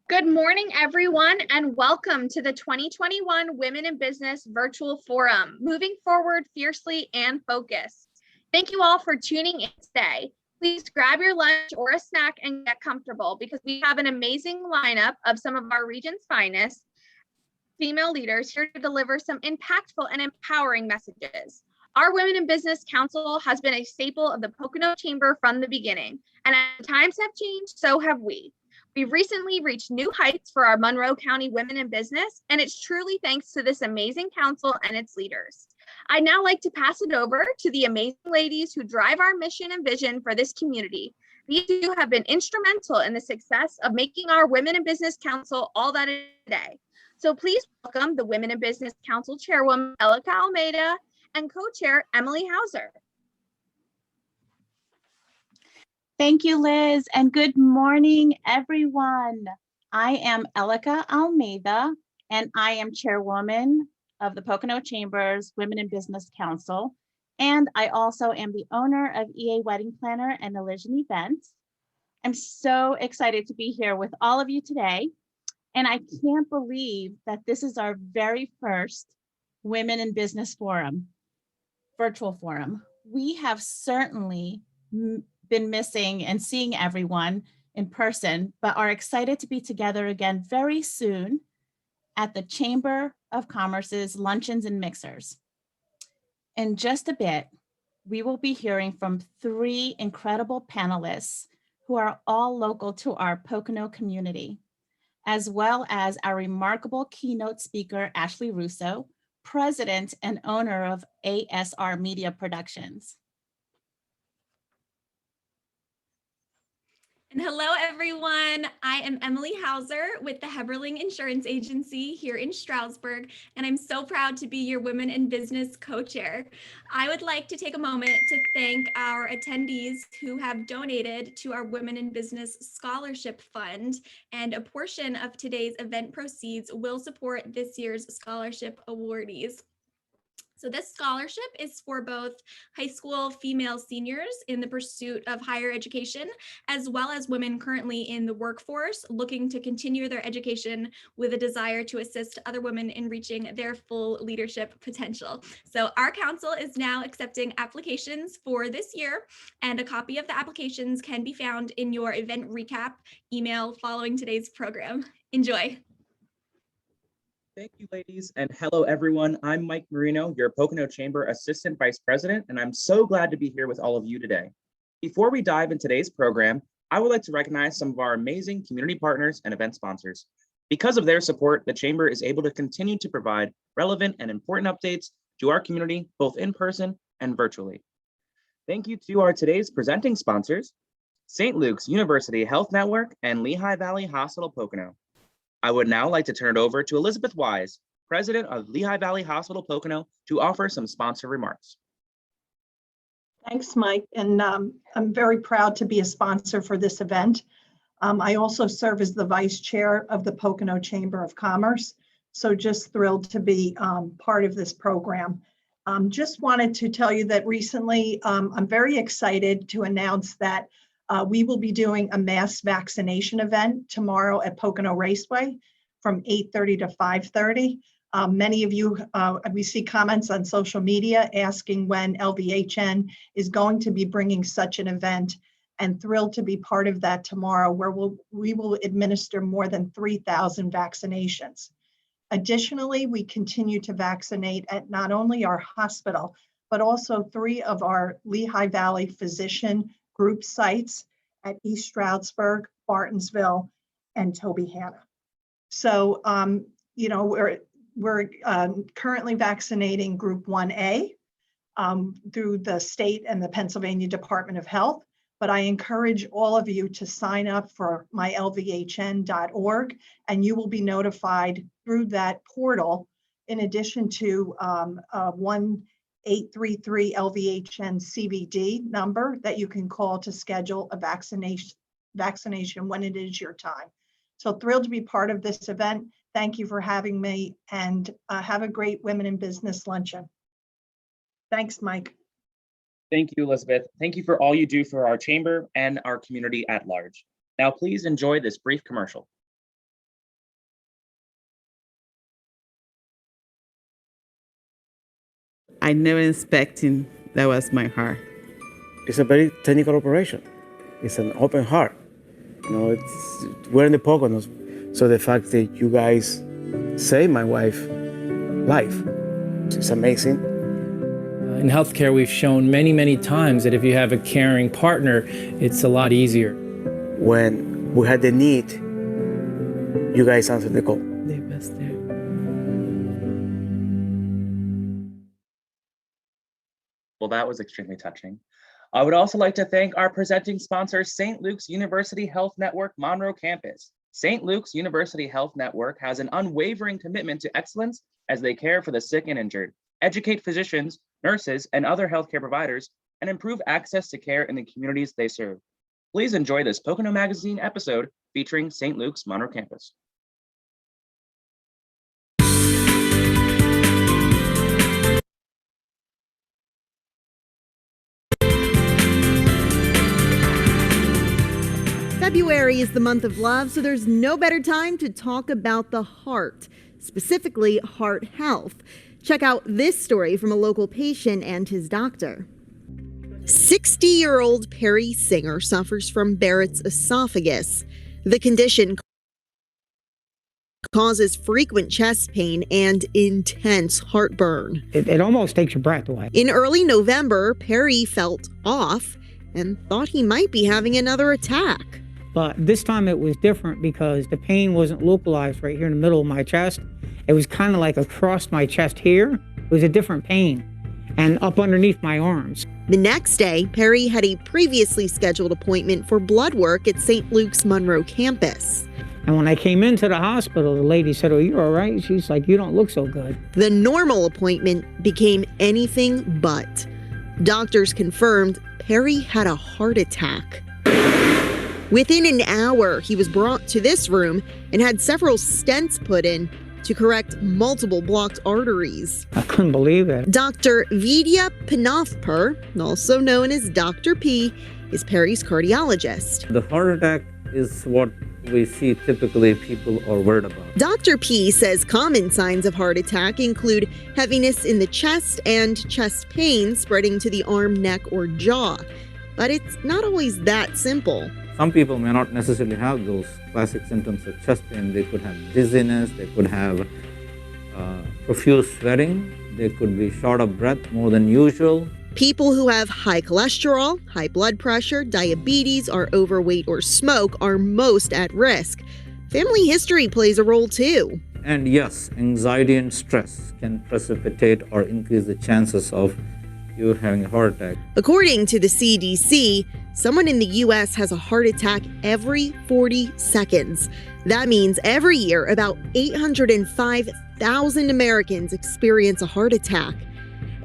Good morning, everyone, and welcome to the 2021 Women in Business Virtual Forum, moving forward fiercely and focused. Thank you all for tuning in today. Please grab your lunch or a snack and get comfortable because we have an amazing lineup of some of our region's finest female leaders here to deliver some impactful and empowering messages. Our Women in Business Council has been a staple of the Pocono Chamber from the beginning, and as times have changed, so have we. We've recently reached new heights for our Monroe County Women in Business, and it's truly thanks to this amazing council and its leaders. I'd now like to pass it over to the amazing ladies who drive our mission and vision for this community. These two have been instrumental in the success of making our Women in Business Council all that it is today. So please welcome the Women in Business Council Chairwoman, Melika Almeida, and co-chair, Emily Hauser. Thank you, Liz, and good morning, everyone. I am Melika Almeida, and I am chairwoman of the Pocono Chamber's Women in Business Council, and I also am the owner of EA Wedding Planner and Illusion Events. I'm so excited to be here with all of you today, and I can't believe that this is our very first Women in Business Forum, virtual forum. We have certainly been missing and seeing everyone in person, but are excited to be together again very soon at the Chamber of Commerce's Luncheons and Mixers. In just a bit, we will be hearing from three incredible panelists who are all local to our Pocono community, as well as our remarkable keynote speaker, Ashley Russo, president and owner of ASR Media Productions. And hello, everyone. I am Emily Hauser with the Heberling Insurance Agency here in Stroudsburg, and I'm so proud to be your Women in Business co-chair. I would like to take a moment to thank our attendees who have donated to our Women in Business Scholarship Fund, and a portion of today's event proceeds will support this year's scholarship awardees. So this scholarship is for both high school female seniors in the pursuit of higher education, as well as women currently in the workforce looking to continue their education with a desire to assist other women in reaching their full leadership potential. So our council is now accepting applications for this year, and a copy of the applications can be found in your event recap email following today's program. Enjoy. Thank you, ladies, and hello, everyone. I'm Mike Marino, your Pocono Chamber Assistant Vice President, and I'm so glad to be here with all of you today. Before we dive into today's program, I would like to recognize some of our amazing community partners and event sponsors. Because of their support, the Chamber is able to continue to provide relevant and important updates to our community, both in person and virtually. Thank you to our today's presenting sponsors, St. Luke's University Health Network and Lehigh Valley Hospital Pocono. I would now like to turn it over to Elizabeth Wise, President of Lehigh Valley Hospital Pocono, to offer some sponsor remarks. Thanks, Mike, and I'm very proud to be a sponsor for this event. I also serve as the Vice Chair of the Pocono Chamber of Commerce, so just thrilled to be part of this program. Just wanted to tell you that recently I'm very excited to announce that we will be doing a mass vaccination event tomorrow at Pocono Raceway from 8:30 to 5:30. Many of you, we see comments on social media asking when LVHN is going to be bringing such an event, and thrilled to be part of that tomorrow, where we will administer more than 3,000 vaccinations. Additionally, we continue to vaccinate at not only our hospital, but also 3 of our Lehigh Valley physician group sites at East Stroudsburg, Bartonsville, and Tobyhanna. So, you know, we're currently vaccinating Group 1A through the state and the Pennsylvania Department of Health, but I encourage all of you to sign up for mylvhn.org, and you will be notified through that portal, in addition to 1-833 LVHN CVD number that you can call to schedule a vaccination when it is your time. So thrilled to be part of this event. Thank you for having me, and have a great Women in Business luncheon. Thanks, Mike. Thank you, Elizabeth. Thank you for all you do for our chamber and our community at large. Now, please enjoy this brief commercial. I never expecting that was my heart. It's a very technical operation. It's an open heart. We're in the Poconos, so the fact that you guys saved my wife's life, it's amazing. In healthcare, we've shown many, many times that if you have a caring partner, it's a lot easier. When we had the need, you guys answered the call. They're best there. Well, that was extremely touching. I would also like to thank our presenting sponsor, St. Luke's University Health Network Monroe Campus. St. Luke's University Health Network has an unwavering commitment to excellence as they care for the sick and injured, educate physicians, nurses, and other healthcare providers, and improve access to care in the communities they serve. Please enjoy this Pocono Magazine episode featuring St. Luke's Monroe Campus. February is the month of love, so there's no better time to talk about the heart, specifically heart health. Check out this story from a local patient and his doctor. 60-year-old Perry Singer suffers from Barrett's esophagus. The condition causes frequent chest pain and intense heartburn. It almost takes your breath away. In early November, Perry felt off and thought he might be having another attack. But this time it was different because the pain wasn't localized right here in the middle of my chest. It was kind of like across my chest here. It was a different pain and up underneath my arms. The next day, Perry had a previously scheduled appointment for blood work at St. Luke's Monroe campus. And when I came into the hospital, the lady said, "Oh, you're all right?" She's like, "You don't look so good." The normal appointment became anything but. Doctors confirmed Perry had a heart attack. Within an hour, he was brought to this room and had several stents put in to correct multiple blocked arteries. I couldn't believe it. Dr. Vidya Panavpur, also known as Dr. P, is Perry's cardiologist. The heart attack is what we see typically people are worried about. Dr. P says common signs of heart attack include heaviness in the chest and chest pain spreading to the arm, neck, or jaw. But it's not always that simple. Some people may not necessarily have those classic symptoms of chest pain. They could have dizziness, they could have profuse sweating, they could be short of breath more than usual. People who have high cholesterol, high blood pressure, diabetes, are overweight, or smoke are most at risk. Family history plays a role too. And yes, anxiety and stress can precipitate or increase the chances of you having a heart attack. According to the CDC, someone in the U.S. has a heart attack every 40 seconds. That means every year about 805,000 Americans experience a heart attack.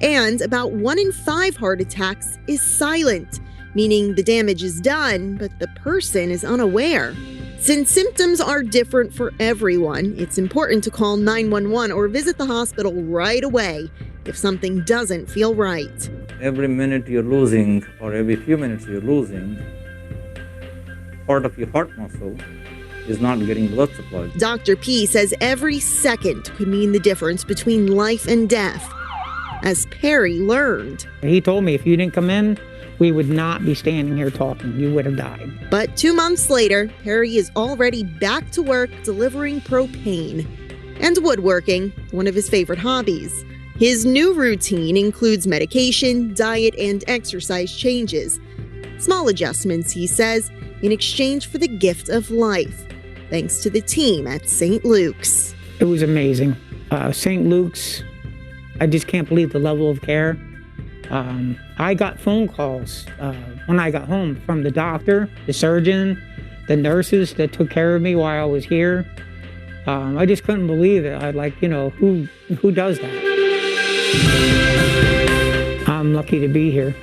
And about 1 in 5 heart attacks is silent, meaning the damage is done, but the person is unaware. Since symptoms are different for everyone, it's important to call 911 or visit the hospital right away if something doesn't feel right. Every minute you're losing, or every few minutes you're losing, part of your heart muscle is not getting blood supply. Dr. P says every second could mean the difference between life and death, as Perry learned. He told me if you didn't come in, we would not be standing here talking. You would have died. But 2 months later, Perry is already back to work delivering propane and woodworking, one of his favorite hobbies. His new routine includes medication, diet, and exercise changes. Small adjustments, he says, in exchange for the gift of life, thanks to the team at St. Luke's. It was amazing. St. Luke's, I just can't believe the level of care. I got phone calls when I got home from the doctor, the surgeon, the nurses that took care of me while I was here. I just couldn't believe it. Who does that? I'm lucky to be here,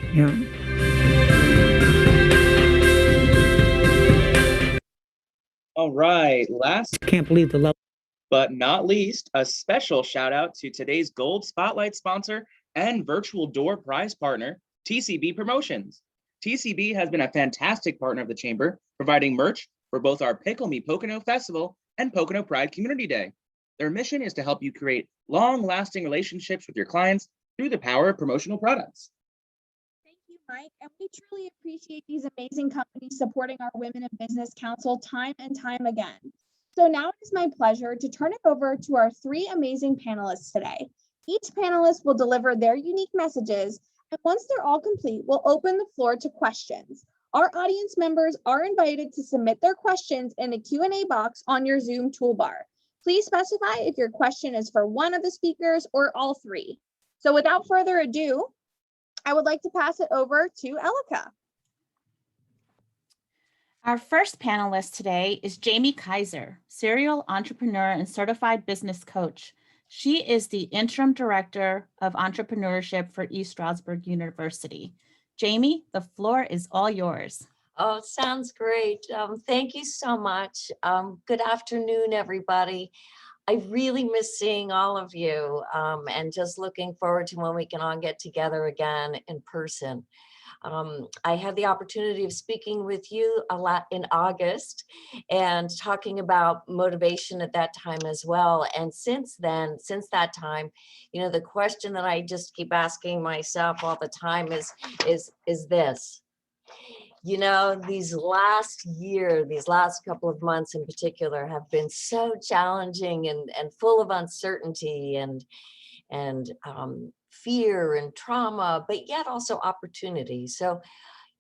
All right, last Can't believe the level. but not least, a special shout out to today's Gold Spotlight sponsor and virtual door prize partner, TCB Promotions. TCB has been a fantastic partner of the Chamber, providing merch for both our Pickle Me Pocono Festival and Pocono Pride Community Day. Their mission is to help you create long-lasting relationships with your clients, through the power of promotional products. Thank you, Mike. And we truly appreciate these amazing companies supporting our Women in Business Council time and time again. So now it is my pleasure to turn it over to our three amazing panelists today. Each panelist will deliver their unique messages, and once they're all complete, we'll open the floor to questions. Our audience members are invited to submit their questions in the Q&A box on your Zoom toolbar. Please specify if your question is for one of the speakers or all three. So without further ado, I would like to pass it over to Elika. Our first panelist today is Jamie Kizer, serial entrepreneur and certified business coach. She is the Interim Director of Entrepreneurship for East Stroudsburg University. Jamie, the floor is all yours. Oh, sounds great. Thank you so much. Good afternoon, everybody. I really miss seeing all of you and just looking forward to when we can all get together again in person. I had the opportunity of speaking with you a lot in August and talking about motivation at that time as well. And since then, since that time, you know, the question that I just keep asking myself all the time is this. You know, these last couple of months in particular have been so challenging and full of uncertainty and fear and trauma, but yet also opportunity. So,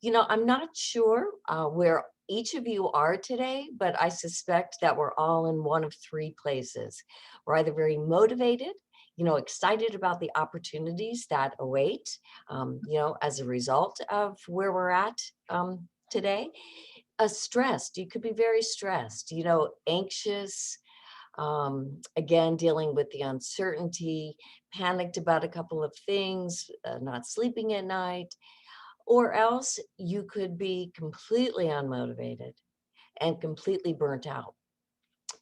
you know, I'm not sure where each of you are today, but I suspect that we're all in one of three places. We're either very motivated, you know, excited about the opportunities that await, you know, as a result of where we're at today. Stressed, you could be very stressed, you know, anxious, again, dealing with the uncertainty, panicked about a couple of things, not sleeping at night, or else you could be completely unmotivated and completely burnt out.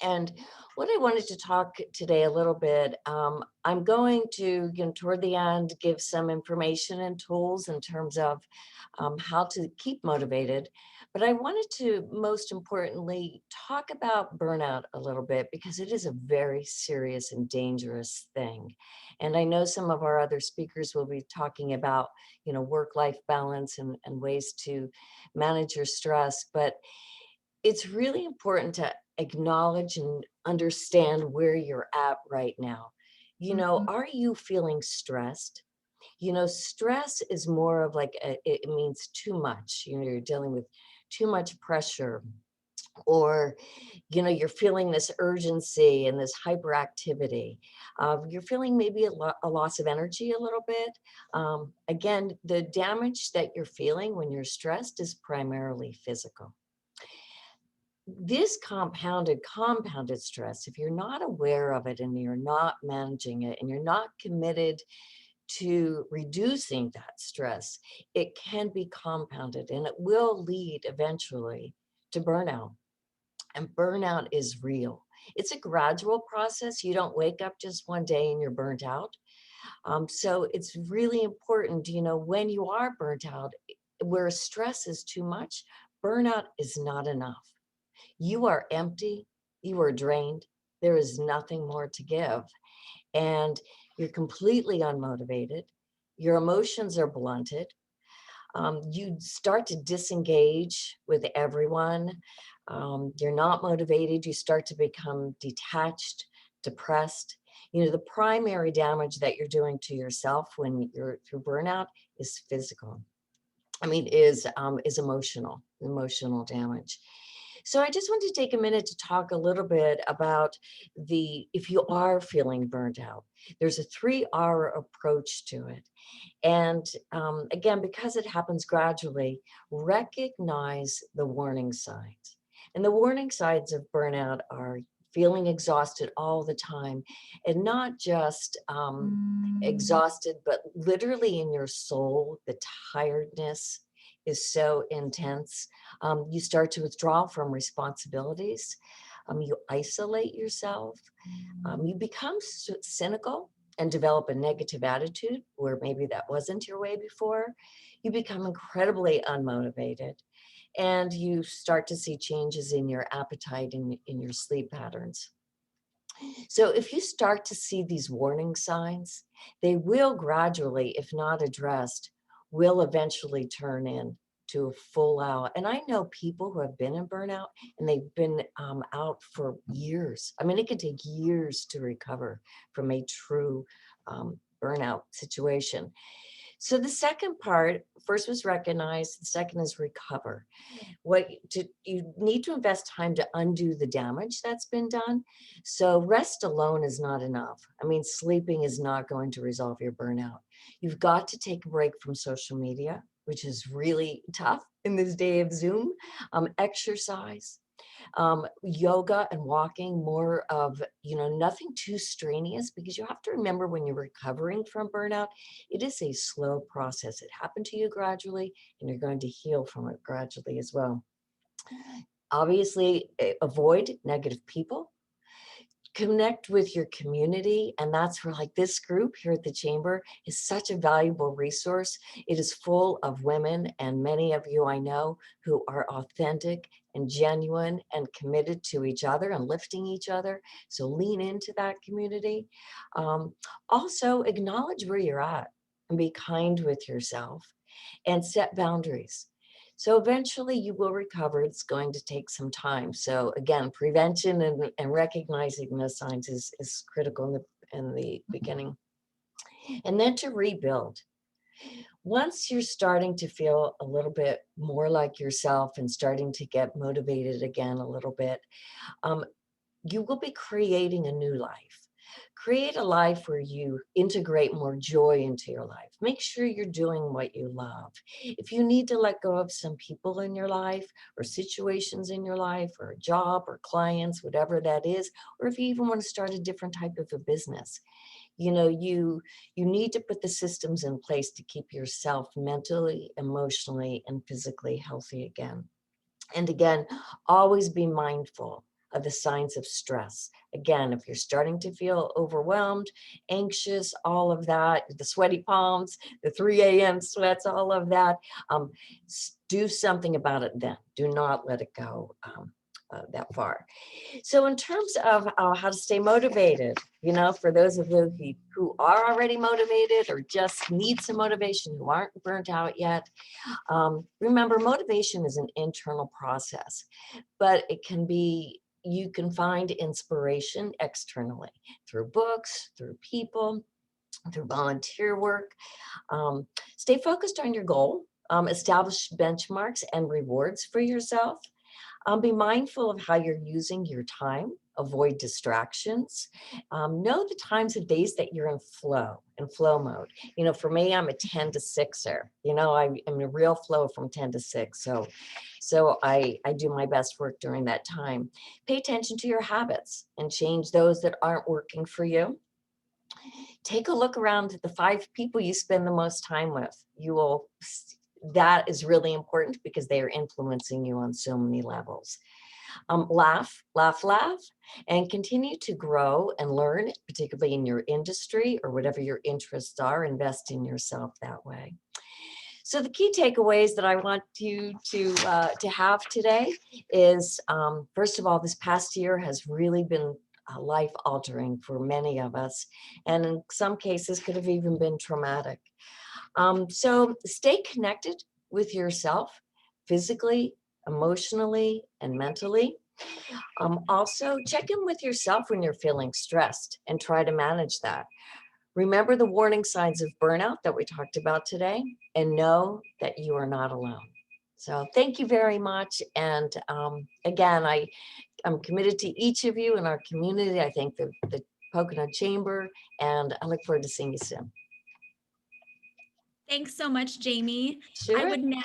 And what I wanted to talk today a little bit, I'm going to, you know, toward the end, give some information and tools in terms of how to keep motivated. But I wanted to most importantly talk about burnout a little bit because it is a very serious and dangerous thing. And I know some of our other speakers will be talking about, you know, work-life balance and ways to manage your stress. But it's really important to acknowledge and understand where you're at right now. You know, are you feeling stressed? You know, stress is more of like, it means too much. You know, you're dealing with too much pressure, or, you know, you're feeling this urgency and this hyperactivity. You're feeling maybe a loss of energy a little bit. Again, the damage that you're feeling when you're stressed is primarily physical. This compounded stress, if you're not aware of it and you're not managing it and you're not committed to reducing that stress, it can be compounded and it will lead eventually to burnout. And burnout is real. It's a gradual process. You don't wake up just one day and you're burnt out. So it's really important, you know, when you are burnt out, where stress is too much, burnout is not enough. You are empty, you are drained, there is nothing more to give. And you're completely unmotivated, your emotions are blunted, you start to disengage with everyone, you're not motivated, you start to become detached, depressed. You know, the primary damage that you're doing to yourself when you're through burnout is physical. I mean, is emotional damage. So I just want to take a minute to talk a little bit about if you are feeling burnt out, there's a 3R approach to it. And again, because it happens gradually, recognize the warning signs. And the warning signs of burnout are feeling exhausted all the time, and not just exhausted, but literally in your soul, the tiredness is so intense. You start to withdraw from responsibilities. You isolate yourself. You become cynical and develop a negative attitude where maybe that wasn't your way before. You become incredibly unmotivated, and you start to see changes in your appetite and in your sleep patterns. So if you start to see these warning signs, they will gradually, if not addressed, will eventually turn into a full out. And I know people who have been in burnout and they've been out for years. I mean, it can take years to recover from a true burnout situation. So the second part, first was recognize, the second is recover. You need to invest time to undo the damage that's been done. So rest alone is not enough. I mean, sleeping is not going to resolve your burnout. You've got to take a break from social media, which is really tough in this day of Zoom. Exercise, yoga and walking, more of, nothing too strenuous, because you have to remember when you're recovering from burnout, it is a slow process. It happened to you gradually, and you're going to heal from it gradually as well. Obviously, avoid negative people. Connect with your community, and that's where, like, this group here at the Chamber is such a valuable resource. It is full of women, and many of you I know who are authentic and genuine and committed to each other and lifting each other. So lean into that community. Also, acknowledge where you're at and be kind with yourself and set boundaries. So eventually you will recover. It's going to take some time. So again, prevention and recognizing the signs is critical in the beginning. And then to rebuild. Once you're starting to feel a little bit more like yourself and starting to get motivated again a little bit, you will be creating a new life. Create a life where you integrate more joy into your life. Make sure you're doing what you love. If you need to let go of some people in your life or situations in your life or a job or clients, whatever that is, or if you even want to start a different type of a business, you need to put the systems in place to keep yourself mentally, emotionally, and physically healthy again. And again, always be mindful of the signs of stress. Again, if you're starting to feel overwhelmed, anxious, all of that, the sweaty palms, the 3 a.m. sweats, all of that, do something about it then. Do not let it go that far. So in terms of how to stay motivated, for those of you who are already motivated or just need some motivation, who aren't burnt out yet, remember, motivation is an internal process, but you can find inspiration externally through books, through people, through volunteer work. Stay focused on your goal, establish benchmarks and rewards for yourself. Be mindful of how you're using your time, avoid distractions. Know the times of days that you're in flow mode. For me, I'm a 10 to 6er. I'm in a real flow from 10 to 6. So I do my best work during that time. Pay attention to your habits and change those that aren't working for you. Take a look around at the 5 people you spend the most time with. That is really important because they are influencing you on so many levels. Laugh, and continue to grow and learn, particularly in your industry or whatever your interests are. Invest in yourself that way. So the key takeaways that I want you to have today is, first of all, this past year has really been life-altering for many of us, and in some cases could have even been traumatic. So stay connected with yourself physically, emotionally, and mentally. Also, check in with yourself when you're feeling stressed and try to manage that. Remember the warning signs of burnout that we talked about today, and know that you are not alone. So thank you very much. And again, I'm committed to each of you in our community. I think the Pocono Chamber, and I look forward to seeing you soon. Thanks so much, Jamie. Sure. I would now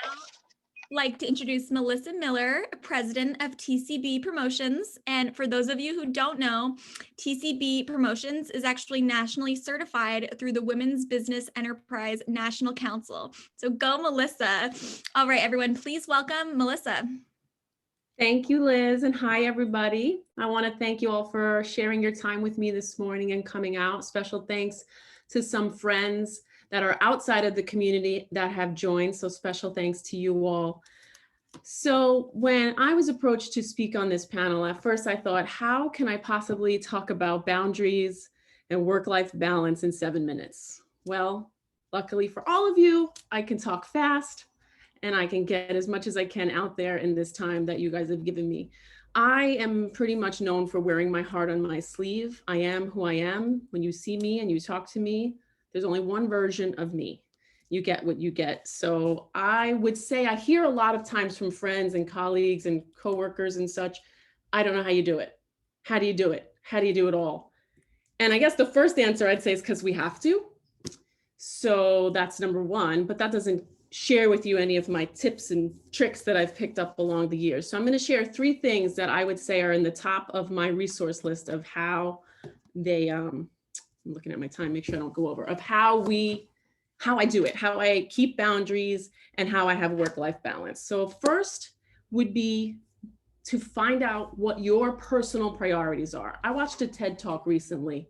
like to introduce Melissa Miller, president of TCB Promotions. And for those of you who don't know, TCB Promotions is actually nationally certified through the Women's Business Enterprise National Council. So go, Melissa. All right, everyone, please welcome Melissa. Thank you, Liz, and hi, everybody. I want to thank you all for sharing your time with me this morning and coming out. Special thanks to some friends that are outside of the community that have joined. So special thanks to you all. So when I was approached to speak on this panel, at first I thought, how can I possibly talk about boundaries and work-life balance in 7 minutes? Well, luckily for all of you, I can talk fast and I can get as much as I can out there in this time that you guys have given me. I am pretty much known for wearing my heart on my sleeve. I am who I am. When you see me and you talk to me, there's only one version of me. You get what you get. So I would say I hear a lot of times from friends and colleagues and coworkers and such, I don't know how you do it. How do you do it? How do you do it all? And I guess the first answer I'd say is because we have to. So that's number one, but that doesn't share with you any of my tips and tricks that I've picked up along the years. So I'm going to share 3 things that I would say are in the top of my resource list of how they, I'm looking at my time, make sure I don't go over, of how I do it, how I keep boundaries and how I have work-life balance. So first would be to find out what your personal priorities are. I watched a TED Talk recently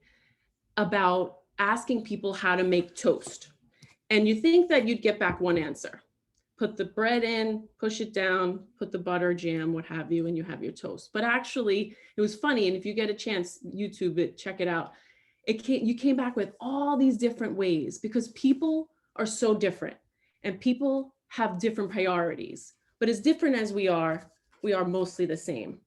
about asking people how to make toast. And you think that you'd get back one answer. Put the bread in, push it down, put the butter, jam, what have you, and you have your toast. But actually, it was funny. And if you get a chance, YouTube it, check it out. You came back with all these different ways because people are so different and people have different priorities. But as different as we are mostly the same.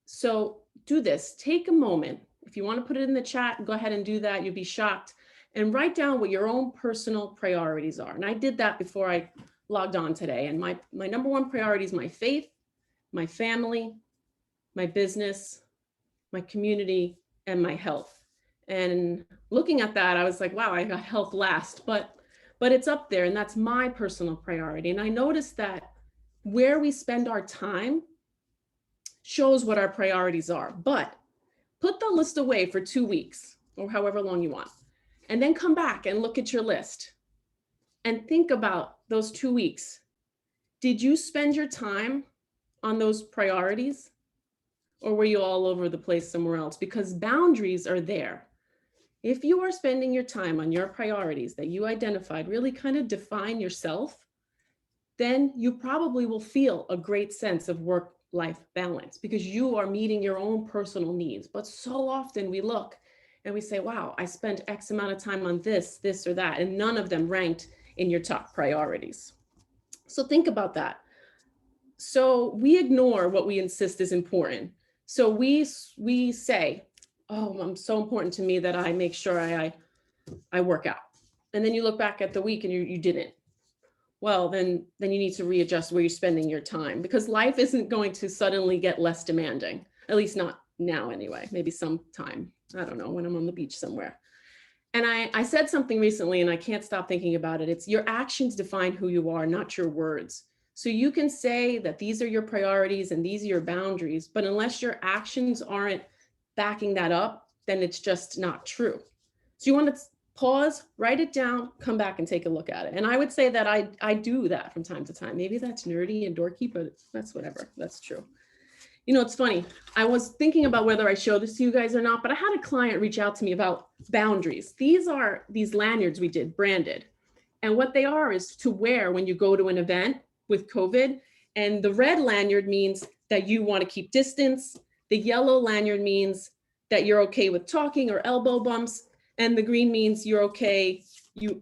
So do this, take a moment. If you want to put it in the chat, go ahead and do that. You'll be shocked. And write down what your own personal priorities are. And I did that before I logged on today. And my number one priority is my faith, my family, my business, my community, and my health. And looking at that, I was like, wow, I got health last, but it's up there and that's my personal priority. And I noticed that where we spend our time shows what our priorities are, but put the list away for 2 weeks or however long you want. And then come back and look at your list and think about those 2 weeks. Did you spend your time on those priorities or were you all over the place somewhere else? Because boundaries are there. If you are spending your time on your priorities that you identified, really kind of define yourself, then you probably will feel a great sense of work-life balance because you are meeting your own personal needs. But so often we look and we say, wow, I spent X amount of time on this, this, or that, and none of them ranked in your top priorities. So think about that. So we ignore what we insist is important. So we say, oh, it's so important to me that I make sure I work out. And then you look back at the week and you didn't. Well, then you need to readjust where you're spending your time because life isn't going to suddenly get less demanding, at least not now anyway, maybe sometime. I don't know, when I'm on the beach somewhere. And I said something recently and I can't stop thinking about it. It's your actions define who you are, not your words. So you can say that these are your priorities and these are your boundaries, but unless your actions aren't backing that up, then it's just not true. So you want to pause, write it down, come back and take a look at it. And I would say that I do that from time to time. Maybe that's nerdy and dorky, but that's whatever, that's true. You know, it's funny. I was thinking about whether I show this to you guys or not, but I had a client reach out to me about boundaries. These are these lanyards we did, branded. And what they are is to wear when you go to an event with COVID. And the red lanyard means that you want to keep distance. The yellow lanyard means that you're okay with talking or elbow bumps. And the green means you're okay, you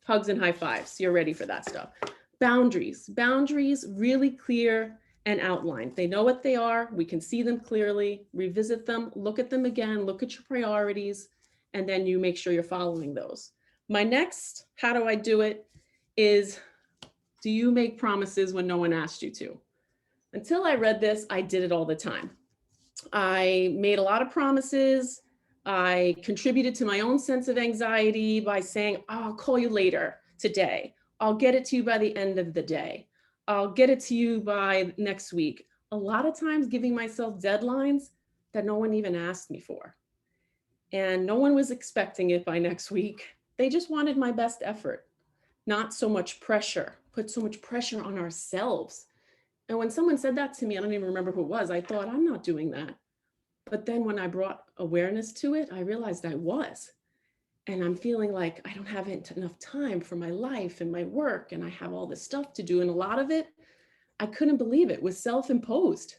hugs and high fives. You're ready for that stuff. Boundaries really clear and outlined. They know what they are. We can see them clearly, revisit them, look at them again, look at your priorities, and then you make sure you're following those. My next, how do I do it, is do you make promises when no one asked you to? Until I read this, I did it all the time. I made a lot of promises. I contributed to my own sense of anxiety by saying, oh, I'll call you later today. I'll get it to you by the end of the day. I'll get it to you by next week. A lot of times giving myself deadlines that no one even asked me for. And no one was expecting it by next week. They just wanted my best effort, not so much pressure, put so much pressure on ourselves. And when someone said that to me, I don't even remember who it was, I thought, I'm not doing that. But then when I brought awareness to it, I realized I was. And I'm feeling like I don't have enough time for my life and my work, and I have all this stuff to do. And a lot of it I couldn't believe it was self-imposed.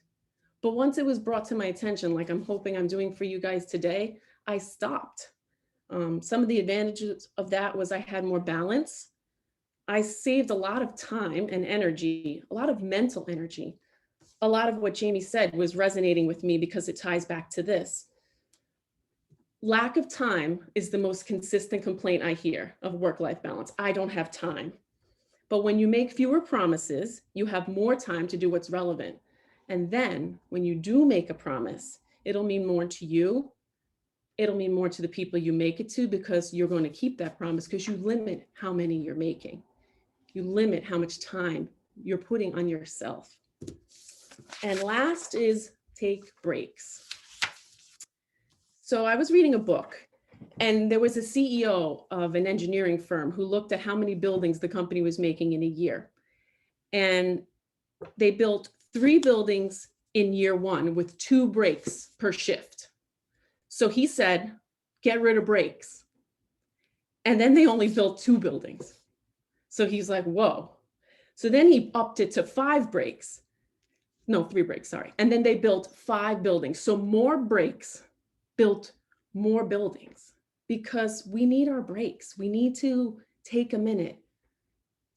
But once it was brought to my attention, like I'm hoping I'm doing for you guys today, I stopped. Some of the advantages of that was I had more balance. I saved a lot of time and energy, a lot of mental energy. A lot of what Jamie said was resonating with me because it ties back to this. Lack of time is the most consistent complaint I hear of work-life balance. I don't have time. But when you make fewer promises, you have more time to do what's relevant. And then when you do make a promise, it'll mean more to you. It'll mean more to the people you make it to, because you're going to keep that promise, because you limit how many you're making. You limit how much time you're putting on yourself. And last is take breaks. So I was reading a book, and there was a CEO of an engineering firm who looked at how many buildings the company was making in a year. And they built 3 buildings in year 1 with 2 breaks per shift. So he said, get rid of breaks. And then they only built 2 buildings. So he's like, whoa. So then he upped it to 5 breaks. No, 3 breaks, sorry. And then they built 5 buildings. So more breaks built more buildings, because we need our breaks. We need to take a minute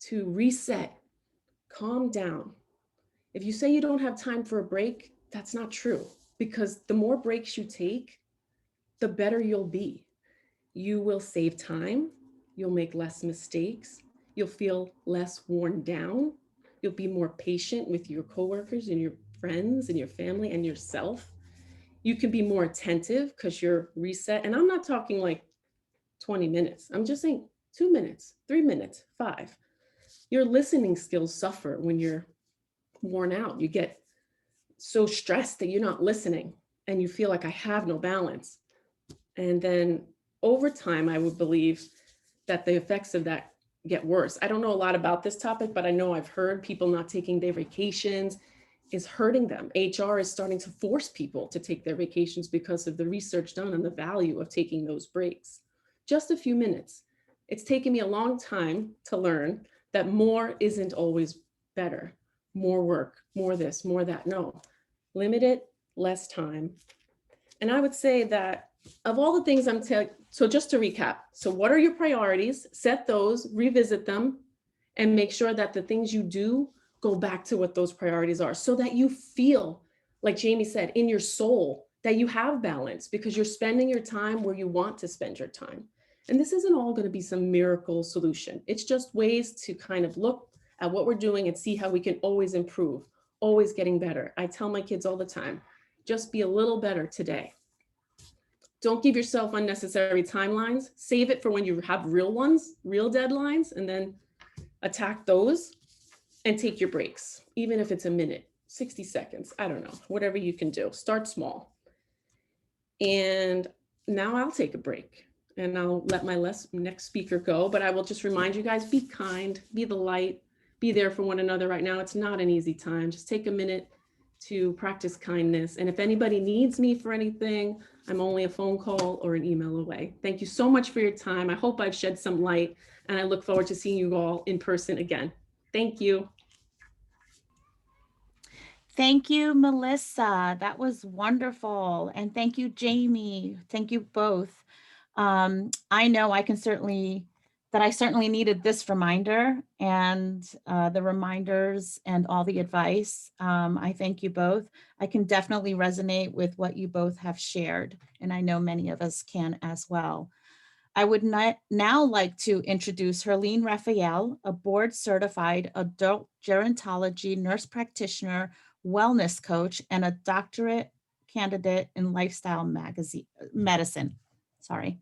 to reset, calm down. If you say you don't have time for a break, that's not true, because the more breaks you take, the better you'll be. You will save time. You'll make less mistakes. You'll feel less worn down. You'll be more patient with your coworkers and your friends and your family and yourself. You can be more attentive because you're reset. And I'm not talking like 20 minutes. I'm just saying 2 minutes, 3 minutes, 5. Your listening skills suffer when you're worn out. You get so stressed that you're not listening and you feel like I have no balance. And then over time, I would believe that the effects of that get worse. I don't know a lot about this topic, but I know I've heard people not taking their vacations is hurting them. HR is starting to force people to take their vacations because of the research done on the value of taking those breaks. Just a few minutes. It's taken me a long time to learn that more isn't always better. More work, more this, more that. No, limit it, less time. And I would say that of all the things I'm telling, so just to recap, so what are your priorities? Set those, revisit them, and make sure that the things you do go back to what those priorities are, so that you feel, like Jamie said, in your soul, that you have balance, because you're spending your time where you want to spend your time. And this isn't all going to be some miracle solution. It's just ways to kind of look at what we're doing and see how we can always improve, always getting better. I tell my kids all the time, just be a little better today. Don't give yourself unnecessary timelines. Save it for when you have real ones, real deadlines, and then attack those and take your breaks, even if it's a minute, 60 seconds, I don't know, whatever you can do. Start small. And now I'll take a break and I'll let my next speaker go, but I will just remind you guys, be kind, be the light, be there for one another right now. It's not an easy time. Just take a minute to practice kindness. And if anybody needs me for anything, I'm only a phone call or an email away. Thank you so much for your time. I hope I've shed some light, and I look forward to seeing you all in person again. Thank you. Thank you, Melissa. That was wonderful. And thank you, Jamie. Thank you both. I know I certainly needed this reminder, and the reminders and all the advice. I thank you both. I can definitely resonate with what you both have shared, and I know many of us can as well. I would now like to introduce Herline Raphael, a board-certified adult gerontology nurse practitioner, wellness coach, and a doctorate candidate in lifestyle medicine. Sorry.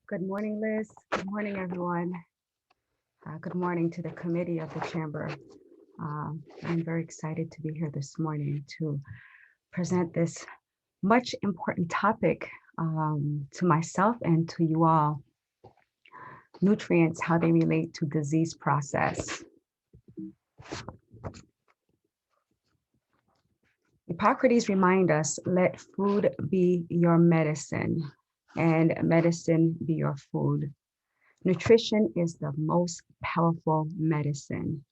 Good morning, Liz. Good morning, everyone. Good morning to the committee of the Chamber. I'm very excited to be here this morning to present this much important topic to myself and to you all. Nutrients, how they relate to disease process. Hippocrates reminds us, let food be your medicine and medicine be your food. Nutrition is the most powerful medicine.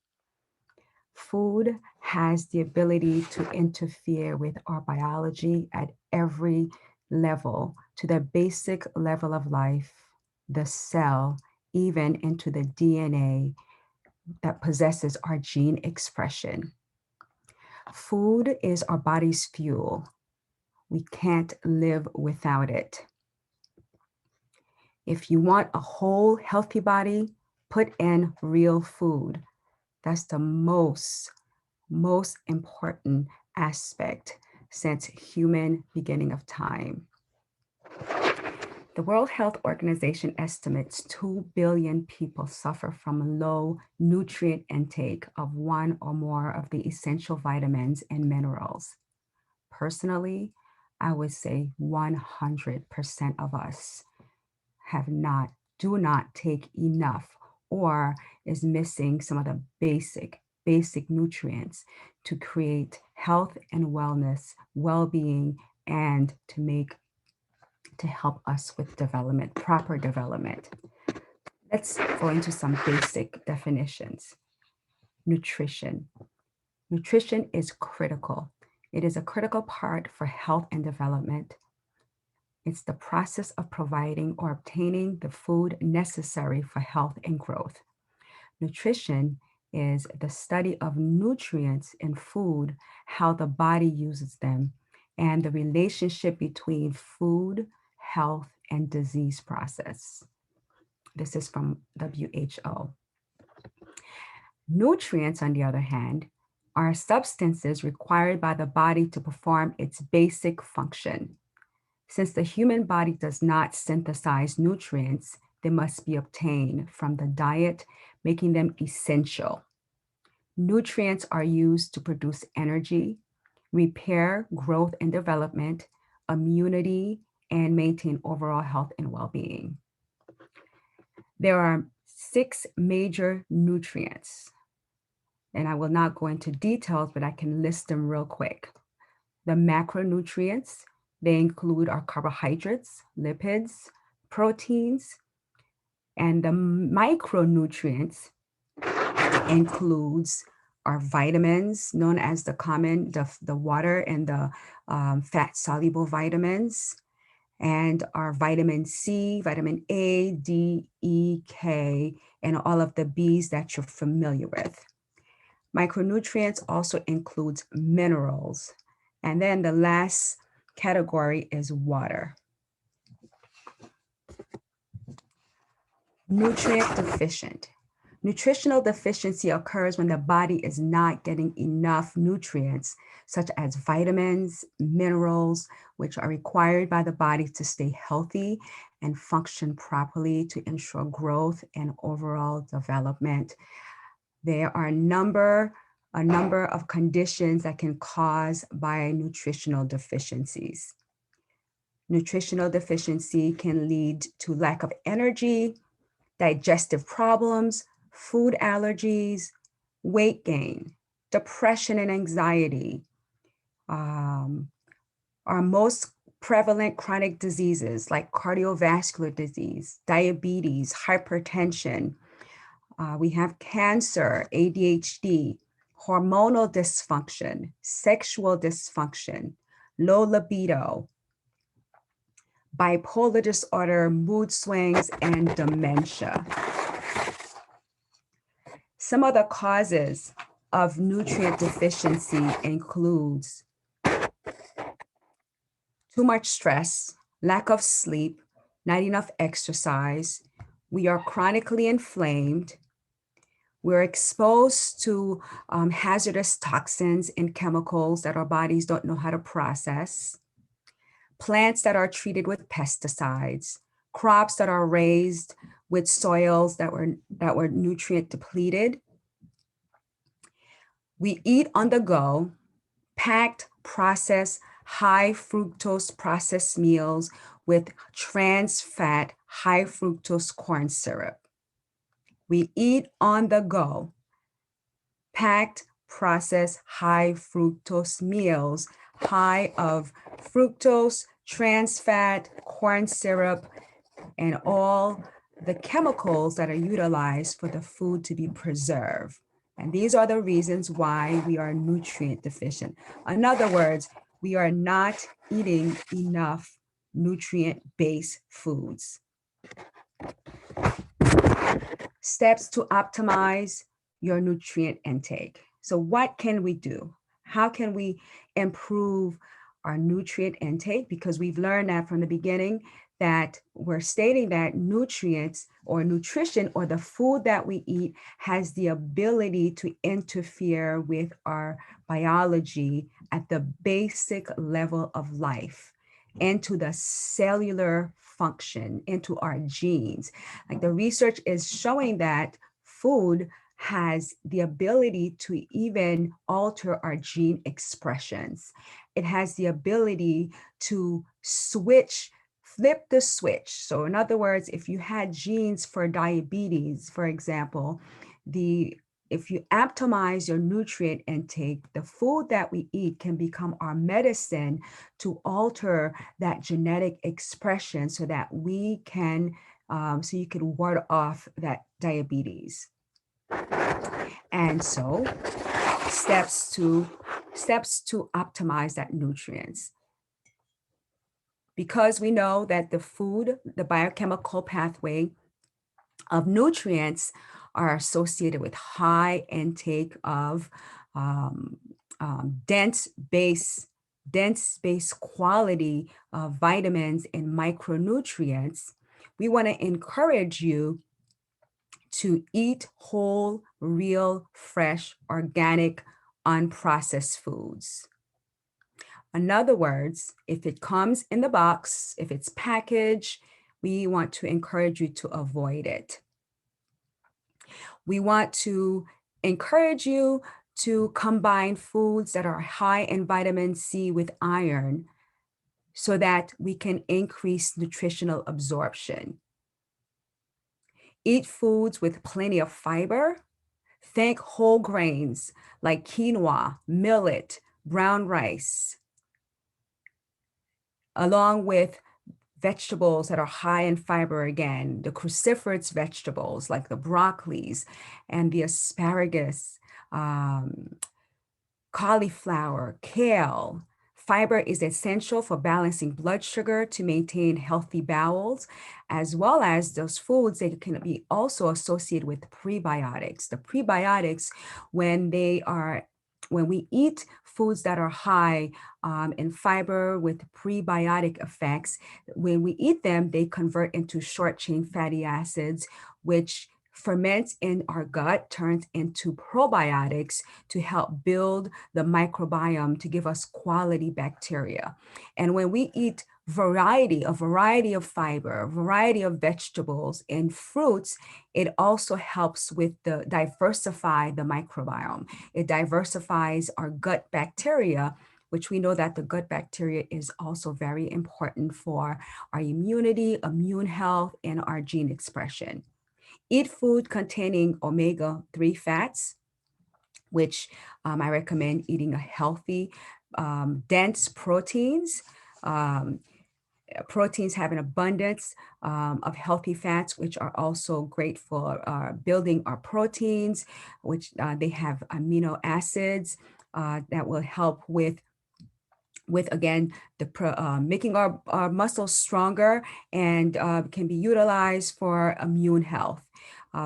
Food has the ability to interfere with our biology at every level, to the basic level of life, the cell, even into the DNA that possesses our gene expression. Food is our body's fuel. We can't live without it. If you want a whole healthy body, put in real food. That's the most important aspect since human beginning of time. The World Health Organization estimates 2 billion people suffer from low nutrient intake of one or more of the essential vitamins and minerals. Personally, I would say 100% of us do not take enough or is missing some of the basic nutrients to create health and wellness, well-being, and to help us with development, proper development. Let's go into some basic definitions. Nutrition. Nutrition is critical. It is a critical part for health and development. It's the process of providing or obtaining the food necessary for health and growth. Nutrition is the study of nutrients in food, how the body uses them, and the relationship between food, health, and disease process. This is from WHO. Nutrients, on the other hand, are substances required by the body to perform its basic function. Since the human body does not synthesize nutrients, they must be obtained from the diet, making them essential. Nutrients are used to produce energy, repair, growth and development, immunity, and maintain overall health and well-being. There are 6 major nutrients, and I will not go into details, but I can list them real quick. The macronutrients, they include our carbohydrates, lipids, proteins, and the micronutrients includes our vitamins, known as the water and the fat-soluble vitamins, and our vitamin C, vitamin A, D, E, K, and all of the B's that you're familiar with. Micronutrients also includes minerals. And then the last category is water. Nutrient deficient. Nutritional deficiency occurs when the body is not getting enough nutrients, such as vitamins, minerals, which are required by the body to stay healthy and function properly to ensure growth and overall development. There are a number of conditions that can cause by nutritional deficiencies. Nutritional deficiency can lead to lack of energy, digestive problems, food allergies, weight gain, depression and anxiety. Our most prevalent chronic diseases like cardiovascular disease, diabetes, hypertension. We have cancer, ADHD, hormonal dysfunction, sexual dysfunction, low libido, bipolar disorder, mood swings, and dementia. Some of the causes of nutrient deficiency includes too much stress, lack of sleep, not enough exercise. We are chronically inflamed. We're exposed to hazardous toxins and chemicals that our bodies don't know how to process. Plants that are treated with pesticides, crops that are raised with soils that were nutrient depleted. We eat on the go, packed, processed, high fructose processed meals with trans fat, high fructose corn syrup. We eat on the go, packed, processed, high fructose meals, high of fructose, trans fat, corn syrup, and all the chemicals that are utilized for the food to be preserved. And these are the reasons why we are nutrient deficient. In other words, we are not eating enough nutrient-based foods. Steps to optimize your nutrient intake. So what can we do? How can we improve our nutrient intake? Because we've learned that from the beginning that we're stating that nutrients or nutrition or the food that we eat has the ability to interfere with our biology at the basic level of life, into the cellular function, into our genes. Like the research is showing that food has the ability to even alter our gene expressions. It has the ability to flip the switch. So in other words, if you had genes for diabetes, for example, if you optimize your nutrient intake, the food that we eat can become our medicine to alter that genetic expression so that we can, so you can ward off that diabetes. And so steps to optimize that nutrients. Because we know that the food, the biochemical pathway of nutrients are associated with high intake of dense base quality of vitamins and micronutrients, we want to encourage you to eat whole, real, fresh, organic, unprocessed foods. In other words, if it comes in the box, if it's packaged, we want to encourage you to avoid it. We want to encourage you to combine foods that are high in vitamin C with iron so that we can increase nutritional absorption. Eat foods with plenty of fiber. Think whole grains like quinoa, millet, brown rice, along with vegetables that are high in fiber again, the cruciferous vegetables like the broccolis and the asparagus, cauliflower, kale. Fiber is essential for balancing blood sugar to maintain healthy bowels, as well as those foods that can be also associated with prebiotics. The prebiotics, when we eat foods that are high in fiber with prebiotic effects, when we eat them, they convert into short chain fatty acids, which ferments in our gut, turns into probiotics to help build the microbiome to give us quality bacteria. And when we eat a variety of fiber, a variety of vegetables and fruits, it also helps with diversify the microbiome. It diversifies our gut bacteria, which we know that the gut bacteria is also very important for our immunity, immune health, and our gene expression. Eat food containing omega-3 fats, which I recommend eating a healthy, dense proteins. Proteins have an abundance of healthy fats, which are also great for building our proteins, which they have amino acids that will help with again, making our muscles stronger and can be utilized for immune health.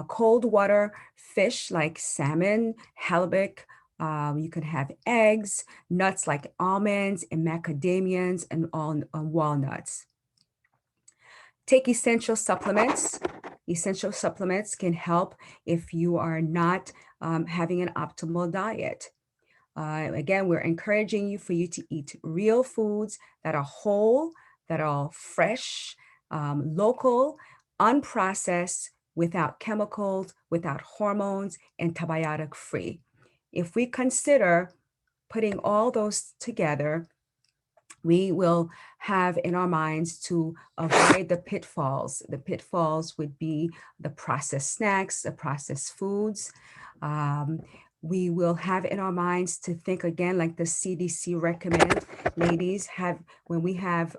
Cold water fish like salmon, halibut, you can have eggs, nuts like almonds and macadamias and walnuts. Take essential supplements. Essential supplements can help if you are not having an optimal diet. Again, we're encouraging you to eat real foods that are whole, that are fresh, local, unprocessed, without chemicals, without hormones, antibiotic free. If we consider putting all those together, we will have in our minds to avoid the pitfalls. The pitfalls would be the processed snacks, the processed foods. We will have in our minds to think again, like the CDC recommend, ladies, when we have,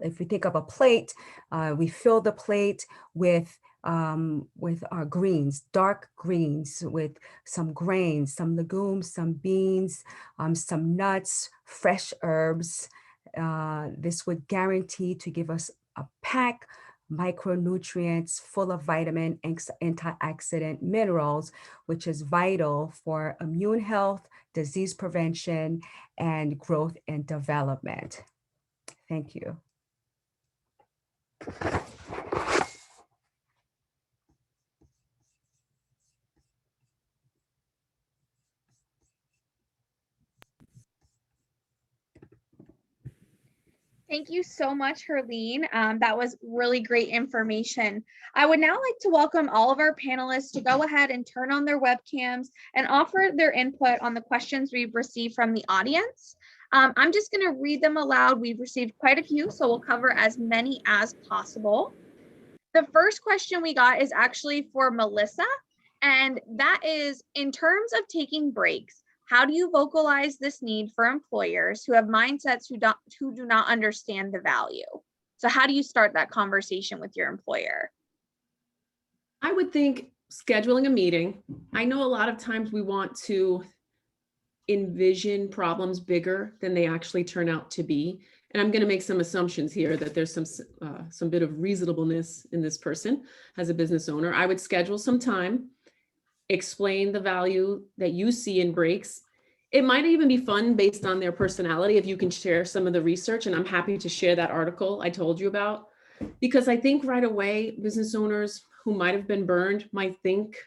if we think of a plate, we fill the plate with our greens, dark greens, with some grains, some legumes, some beans, some nuts, fresh herbs. This would guarantee to give us a pack micronutrients full of vitamin and antioxidant minerals, which is vital for immune health, disease prevention, and growth and development. Thank you. Thank you so much, Herline. That was really great information. I would now like to welcome all of our panelists to go ahead and turn on their webcams and offer their input on the questions we've received from the audience. I'm just going to read them aloud. We've received quite a few, so we'll cover as many as possible. The first question we got is actually for Melissa, and that is, in terms of taking breaks, how do you vocalize this need for employers who have mindsets who do not understand the value? So how do you start that conversation with your employer? I would think scheduling a meeting. I know a lot of times we want to envision problems bigger than they actually turn out to be. And I'm going to make some assumptions here that there's some bit of reasonableness in this person as a business owner. I would schedule some time, explain the value that you see in breaks. It might even be fun based on their personality if you can share some of the research, and I'm happy to share that article I told you about, because I think right away business owners who might have been burned might think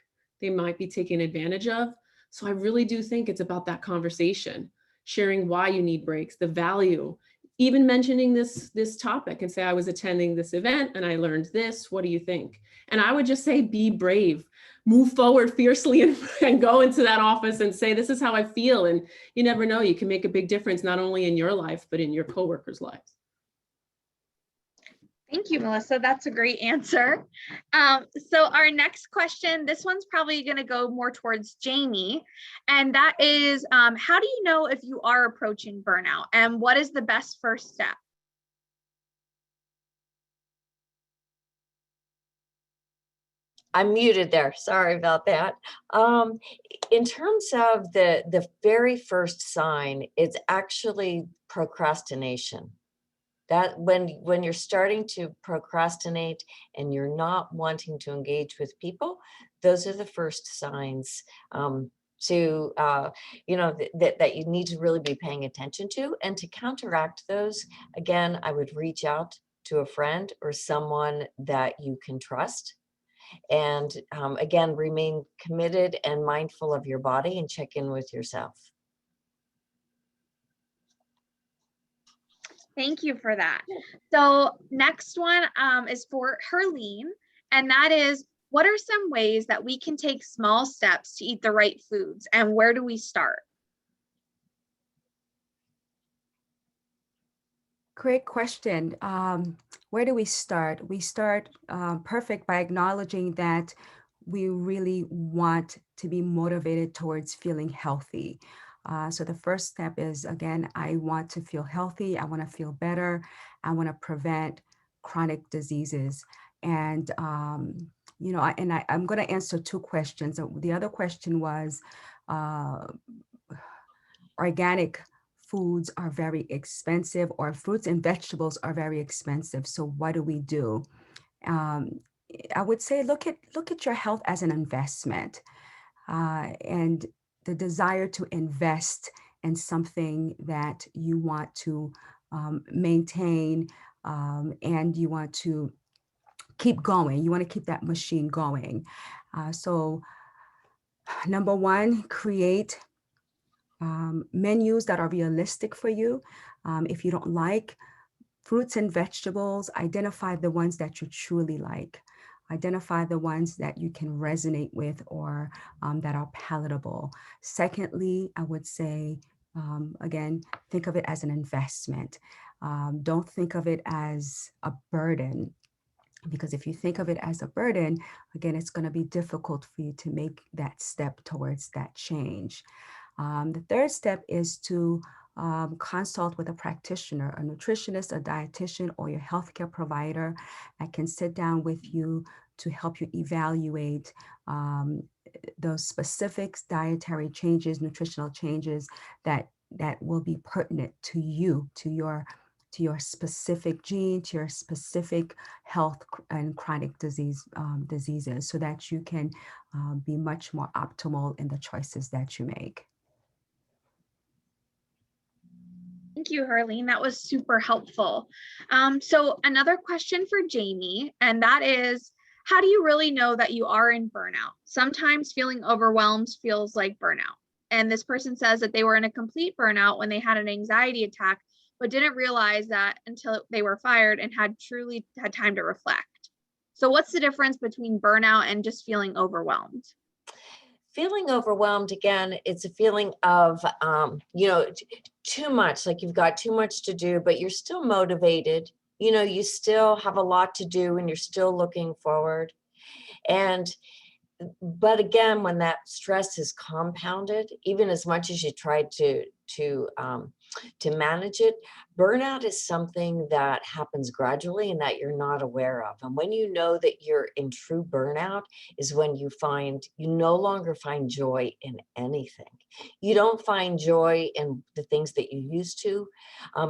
they might be taken advantage of. So I really do think it's about that conversation, sharing why you need breaks, the value, even mentioning this topic and say, I was attending this event and I learned this, what do you think? And I would just say, be brave, move forward fiercely and go into that office and say, this is how I feel. And you never know, you can make a big difference, not only in your life, but in your coworkers' lives. Thank you, Melissa. That's a great answer. So our next question, this one's probably going to go more towards Jamie, and that is, how do you know if you are approaching burnout, and what is the best first step? I'm muted there. Sorry about that. In terms of the very first sign, it's actually procrastination. That when you're starting to procrastinate and you're not wanting to engage with people, those are the first signs that you need to really be paying attention to. And to counteract those, again, I would reach out to a friend or someone that you can trust. And again, remain committed and mindful of your body and check in with yourself. Thank you for that. So next one is for Herline, and that is, what are some ways that we can take small steps to eat the right foods, and where do we start? Great question. Where do we start? We start perfect by acknowledging that we really want to be motivated towards feeling healthy. So the first step is, again, I want to feel healthy. I want to feel better. I want to prevent chronic diseases. And, I'm going to answer two questions. The other question was, organic foods are very expensive, or fruits and vegetables are very expensive. So what do we do? I would say, look at your health as an investment, and the desire to invest in something that you want to maintain, and you want to keep going. You want to keep that machine going. So number one, create menus that are realistic for you. If you don't like fruits and vegetables, identify the ones that you truly like. Identify the ones that you can resonate with, or that are palatable. Secondly, I would say, again, think of it as an investment. Don't think of it as a burden. Because if you think of it as a burden, again, it's going to be difficult for you to make that step towards that change. The third step is to consult with a practitioner, a nutritionist, a dietitian, or your healthcare provider that can sit down with you to help you evaluate those specific dietary changes, nutritional changes that will be pertinent to you, to your specific gene, to your specific health and chronic diseases, so that you can be much more optimal in the choices that you make. Thank you, Herline. That was super helpful. So another question for Jamie, and that is, how do you really know that you are in burnout? Sometimes feeling overwhelmed feels like burnout. And this person says that they were in a complete burnout when they had an anxiety attack, but didn't realize that until they were fired and had truly had time to reflect. So what's the difference between burnout and just feeling overwhelmed? Feeling overwhelmed, again, it's a feeling of, too much, like you've got too much to do, but you're still motivated. You still have a lot to do and you're still looking forward. But again, when that stress is compounded, even as much as you try to manage it, burnout is something that happens gradually and that you're not aware of. And when you know that you're in true burnout is when you no longer find joy in anything. You don't find joy in the things that you used to.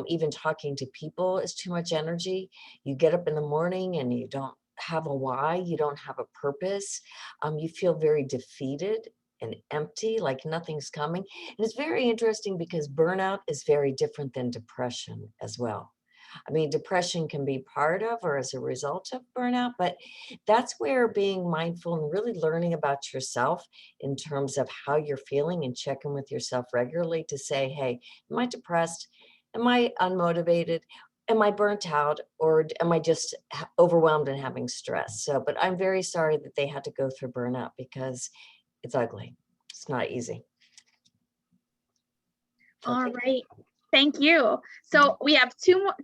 Even talking to people is too much energy. You get up in the morning and you don't have a why, you don't have a purpose. You feel very defeated and empty, like nothing's coming. And it's very interesting because burnout is very different than depression as well. I mean, depression can be part of or as a result of burnout, but that's where being mindful and really learning about yourself in terms of how you're feeling and checking with yourself regularly to say, hey, am I depressed? Am I unmotivated? Am I burnt out, or am I just overwhelmed and having stress? So, but I'm very sorry that they had to go through burnout because it's ugly. It's not easy. All right. Thank you. So we have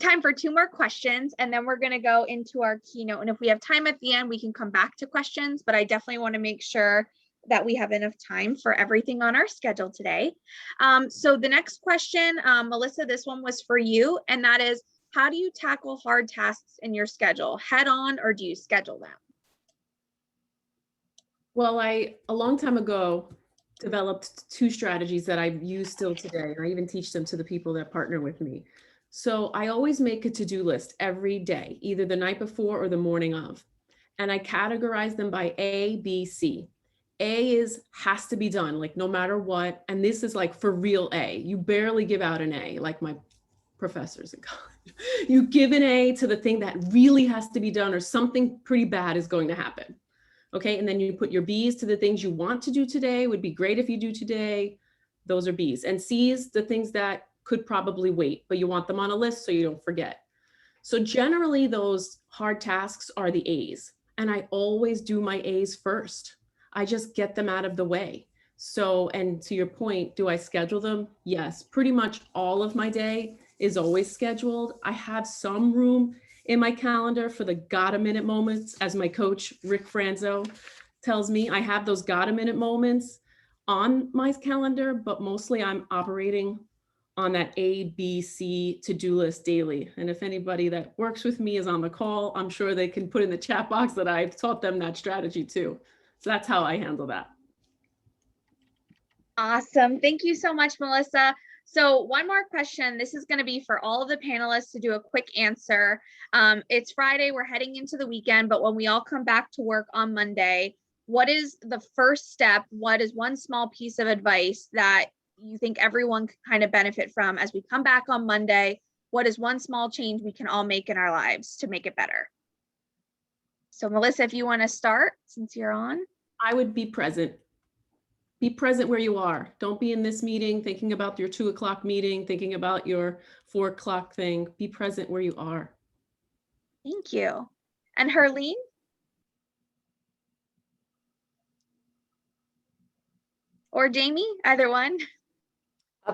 time for two more questions, and then we're going to go into our keynote. And if we have time at the end, we can come back to questions, but I definitely want to make sure that we have enough time for everything on our schedule today. So the next question, Melissa, this one was for you, and that is, how do you tackle hard tasks in your schedule, head on, or do you schedule them? Well, a long time ago, developed two strategies that I use still today. I even teach them to the people that partner with me. So I always make a to-do list every day, either the night before or the morning of. And I categorize them by A, B, C. A has to be done, like no matter what. And this is like for real A. You barely give out an A, like my professors in college. You give an A to the thing that really has to be done or something pretty bad is going to happen. Okay, and then you put your B's to the things you want to do today, would be great if you do today. Those are B's. And C's, the things that could probably wait, but you want them on a list so you don't forget. So generally those hard tasks are the A's. And I always do my A's first. I just get them out of the way. So, and to your point, do I schedule them? Yes, pretty much all of my day is always scheduled. I have some room in my calendar for the got-a-minute moments, as my coach, Rick Franzo, tells me. I have those got-a-minute moments on my calendar, but mostly I'm operating on that A, B, C to-do list daily. And if anybody that works with me is on the call, I'm sure they can put in the chat box that I've taught them that strategy too. So that's how I handle that. Awesome. Thank you so much, Melissa. So one more question. This is going to be for all of the panelists to do a quick answer. It's Friday. We're heading into the weekend, but when we all come back to work on Monday, what is the first step? What is one small piece of advice that you think everyone could kind of benefit from as we come back on Monday? What is one small change we can all make in our lives to make it better? So Melissa, if you want to start, since you're on. I would be present. Be present where you are. Don't be in this meeting thinking about your 2 o'clock meeting, thinking about your 4 o'clock thing. Be present where you are. Thank you. And Herline? Or Jamie, either one.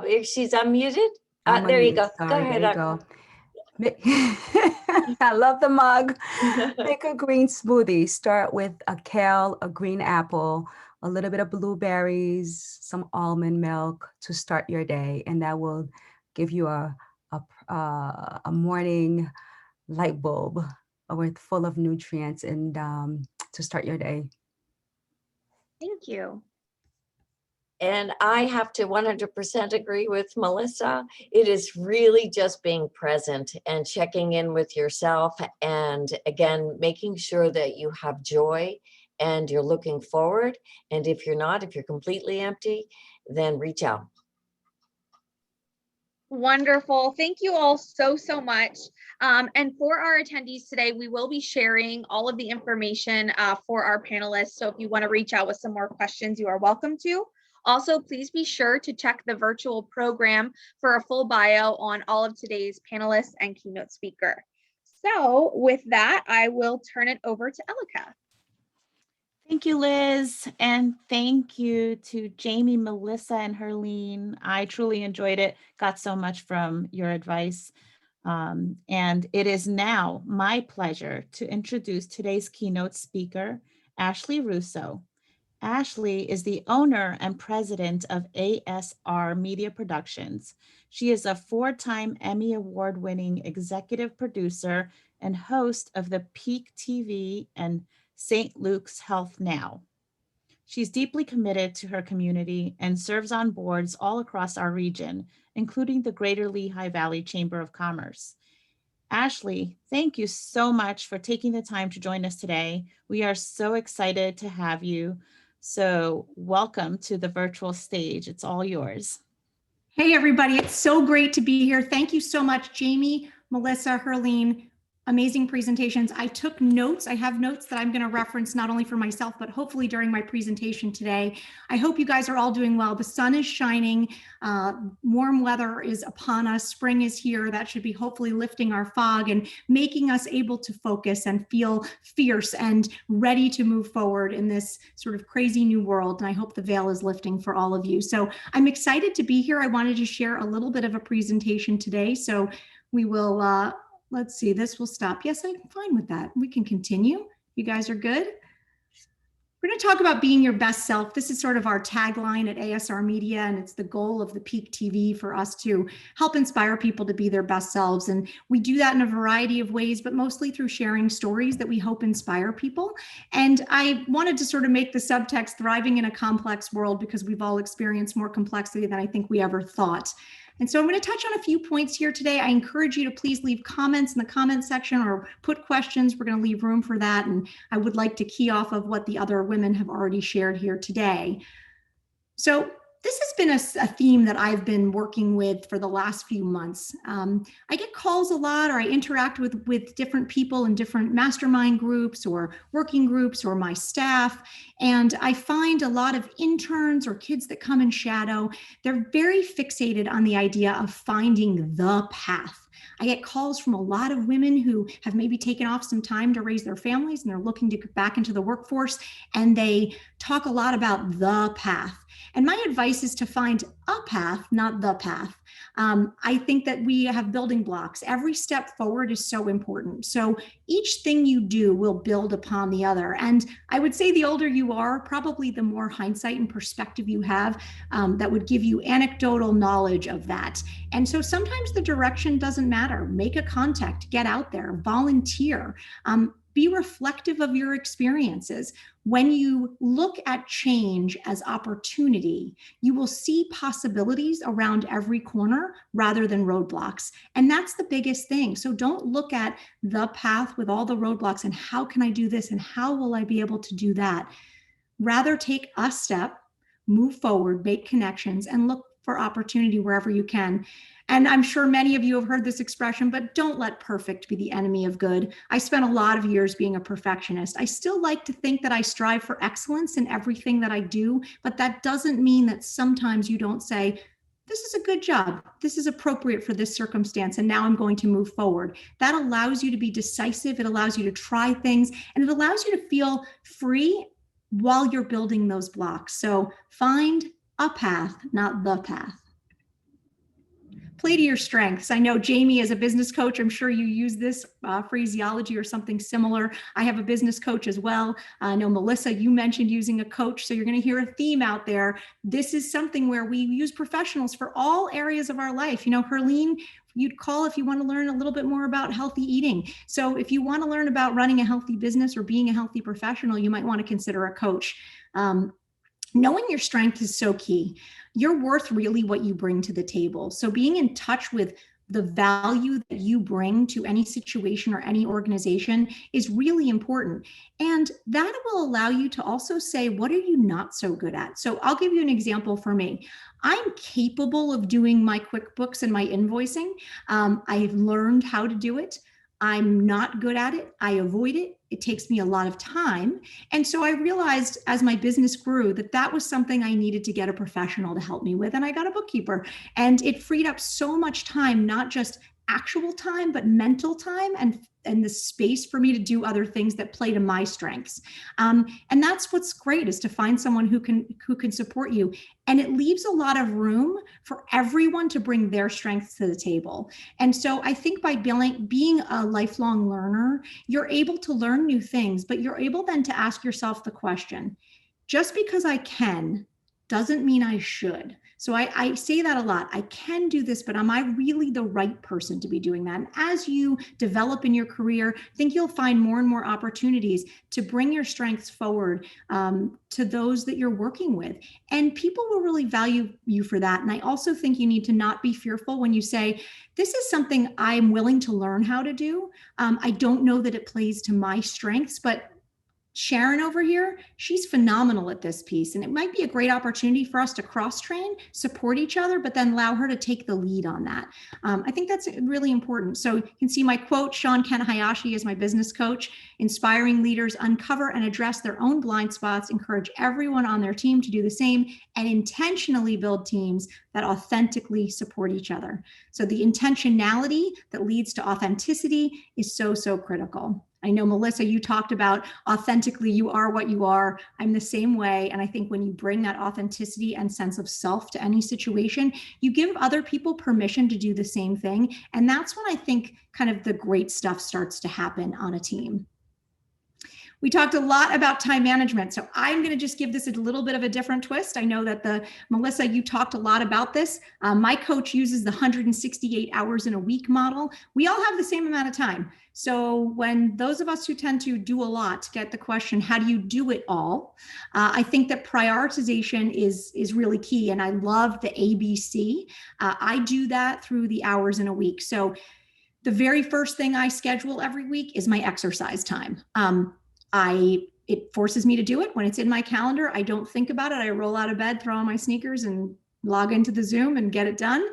If she's unmuted, I'm there you unmuted. go. Sorry, Go ahead. there you go. I love the mug. Make a green smoothie. Start with a kale, a green apple, a little bit of blueberries, some almond milk to start your day, and that will give you a morning light bulb with full of nutrients and to start your day. Thank you. And I have to 100% agree with Melissa. It is really just being present and checking in with yourself. And again, making sure that you have joy and you're looking forward. And if you're not, if you're completely empty, then reach out. Wonderful. Thank you all so much. And for our attendees today, we will be sharing all of the information for our panelists. So if you want to reach out with some more questions, you are welcome to. Also, please be sure to check the virtual program for a full bio on all of today's panelists and keynote speaker. So with that, I will turn it over to Elika. Thank you, Liz. And thank you to Jamie, Melissa, and Herline. I truly enjoyed it. Got so much from your advice. And it is now my pleasure to introduce today's keynote speaker, Ashley Russo. Ashley is the owner and president of ASR Media Productions. She is a 4-time Emmy Award-winning executive producer and host of the Peak TV and St. Luke's Health Now. She's deeply committed to her community and serves on boards all across our region, including the Greater Lehigh Valley Chamber of Commerce. Ashley, thank you so much for taking the time to join us today. We are so excited to have you. So welcome to the virtual stage. It's all yours. Hey, everybody. It's so great to be here. Thank you so much, Jamie, Melissa, Herline. Amazing presentations. I took notes. I have notes that I'm going to reference not only for myself, but hopefully during my presentation today. I hope you guys are all doing well. The sun is shining. Warm weather is upon us. Spring is here. That should be hopefully lifting our fog and making us able to focus and feel fierce and ready to move forward in this sort of crazy new world. And I hope the veil is lifting for all of you. So I'm excited to be here. I wanted to share a little bit of a presentation today. So we will, let's see, this will stop. Yes, I'm fine with that. We can continue. You guys are good? We're going to talk about being your best self. This is sort of our tagline at ASR Media, and it's the goal of the Peak TV for us to help inspire people to be their best selves. And we do that in a variety of ways, but mostly through sharing stories that we hope inspire people. And I wanted to sort of make the subtext thriving in a complex world because we've all experienced more complexity than I think we ever thought. And so I'm going to touch on a few points here today. I encourage you to please leave comments in the comment section or put questions. We're going to leave room for that. And I would like to key off of what the other women have already shared here today. So this has been a theme that I've been working with for the last few months. I get calls a lot, or I interact with different people in different mastermind groups or working groups or my staff. And I find a lot of interns or kids that come in shadow, they're very fixated on the idea of finding the path. I get calls from a lot of women who have maybe taken off some time to raise their families and they're looking to get back into the workforce, and they talk a lot about the path. And my advice is to find a path, not the path. I think that we have building blocks. Every step forward is so important. So each thing you do will build upon the other. And I would say the older you are, probably the more hindsight and perspective you have that would give you anecdotal knowledge of that. And so sometimes the direction doesn't matter. Make a contact, get out there, volunteer. Be reflective of your experiences. When you look at change as opportunity, you will see possibilities around every corner rather than roadblocks. And that's the biggest thing. So don't look at the path with all the roadblocks and how can I do this and how will I be able to do that? Rather take a step, move forward, make connections, and look for opportunity wherever you can. And I'm sure many of you have heard this expression, but don't let perfect be the enemy of good. I spent a lot of years being a perfectionist. I still like to think that I strive for excellence in everything that I do, but that doesn't mean that sometimes you don't say, this is a good job. This is appropriate for this circumstance, and now I'm going to move forward. That allows you to be decisive. It allows you to try things, and it allows you to feel free while you're building those blocks. So find a path, not the path. play to your strengths. I know Jamie, as a business coach, I'm sure you use this phraseology or something similar. I have a business coach as well. I know Melissa, you mentioned using a coach. So you're going to hear a theme out there. This is something where we use professionals for all areas of our life. You know, Herline, you'd call if you want to learn a little bit more about healthy eating. So if you want to learn about running a healthy business or being a healthy professional, you might want to consider a coach. Knowing your strength is so key. You're worth really what you bring to the table. So being in touch with the value that you bring to any situation or any organization is really important. And that will allow you to also say, what are you not so good at? So I'll give you an example for me. I'm capable of doing my QuickBooks and my invoicing. I've learned how to do it. I'm not good at it. I avoid it. It takes me a lot of time. And so I realized as my business grew that that was something I needed to get a professional to help me with. And I got a bookkeeper, and it freed up so much time, not just actual time, but mental time and the space for me to do other things that play to my strengths. And that's what's great, is to find someone who can support you. And it leaves a lot of room for everyone to bring their strengths to the table. And so I think by being a lifelong learner, you're able to learn new things, but you're able then to ask yourself the question, just because I can doesn't mean I should. So I say that a lot. I can do this, but am I really the right person to be doing that? And as you develop in your career, I think you'll find more and more opportunities to bring your strengths forward to those that you're working with. And people will really value you for that. And I also think you need to not be fearful when you say, this is something I'm willing to learn how to do. I don't know that it plays to my strengths, but Sharon over here, she's phenomenal at this piece, and it might be a great opportunity for us to cross-train, support each other, but then allow her to take the lead on that. I think that's really important. So you can see my quote, Sean Kanahayashi is my business coach. Inspiring leaders uncover and address their own blind spots, encourage everyone on their team to do the same, and intentionally build teams that authentically support each other. So the intentionality that leads to authenticity is so, so critical. I know, Melissa, you talked about authentically, you are what you are. I'm the same way. And I think when you bring that authenticity and sense of self to any situation, you give other people permission to do the same thing. And that's when I think kind of the great stuff starts to happen on a team. We talked a lot about time management, so I'm going to just give this a little bit of a different twist. I know that Melissa, you talked a lot about this. My coach uses the 168 hours in a week model. We all have the same amount of time. So when those of us who tend to do a lot get the question, how do you do it all? I think that prioritization is really key. And I love the ABC. I do that through the hours in a week. So the very first thing I schedule every week is my exercise time. It forces me to do it when it's in my calendar. I don't think about it. I roll out of bed, throw on my sneakers, and log into the Zoom and get it done.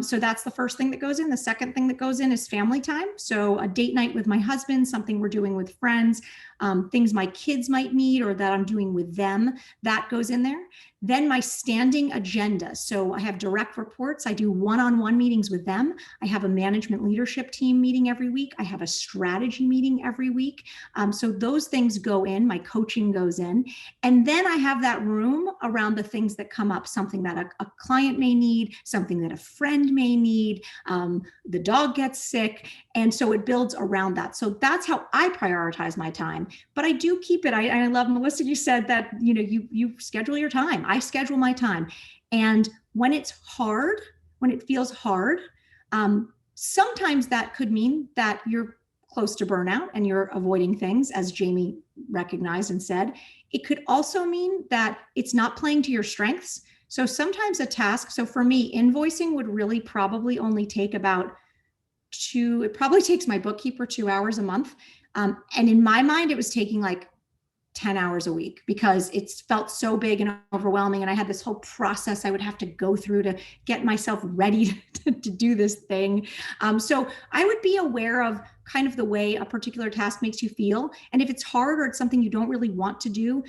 So that's the first thing that goes in. The second thing that goes in is family time. So a date night with my husband, something we're doing with friends, things my kids might need or that I'm doing with them, that goes in there. Then my standing agenda. So I have direct reports. I do one-on-one meetings with them. I have a management leadership team meeting every week. I have a strategy meeting every week. So those things go in, my coaching goes in. And then I have that room around the things that come up, something that a client may need, something that a friend may need, the dog gets sick. And so it builds around that. So that's how I prioritize my time. But I do keep it. I love, Melissa, you said that, you schedule your time. I schedule my time. And when it's hard, when it feels hard, sometimes that could mean that you're close to burnout and you're avoiding things, as Jamie recognized and said. It could also mean that it's not playing to your strengths. So sometimes a task, so for me, invoicing would really probably only take about it probably takes my bookkeeper 2 hours a month. And in my mind, it was taking like 10 hours a week because it felt so big and overwhelming. And I had this whole process I would have to go through to get myself ready to do this thing. So I would be aware of kind of the way a particular task makes you feel. And if it's hard or it's something you don't really want to do,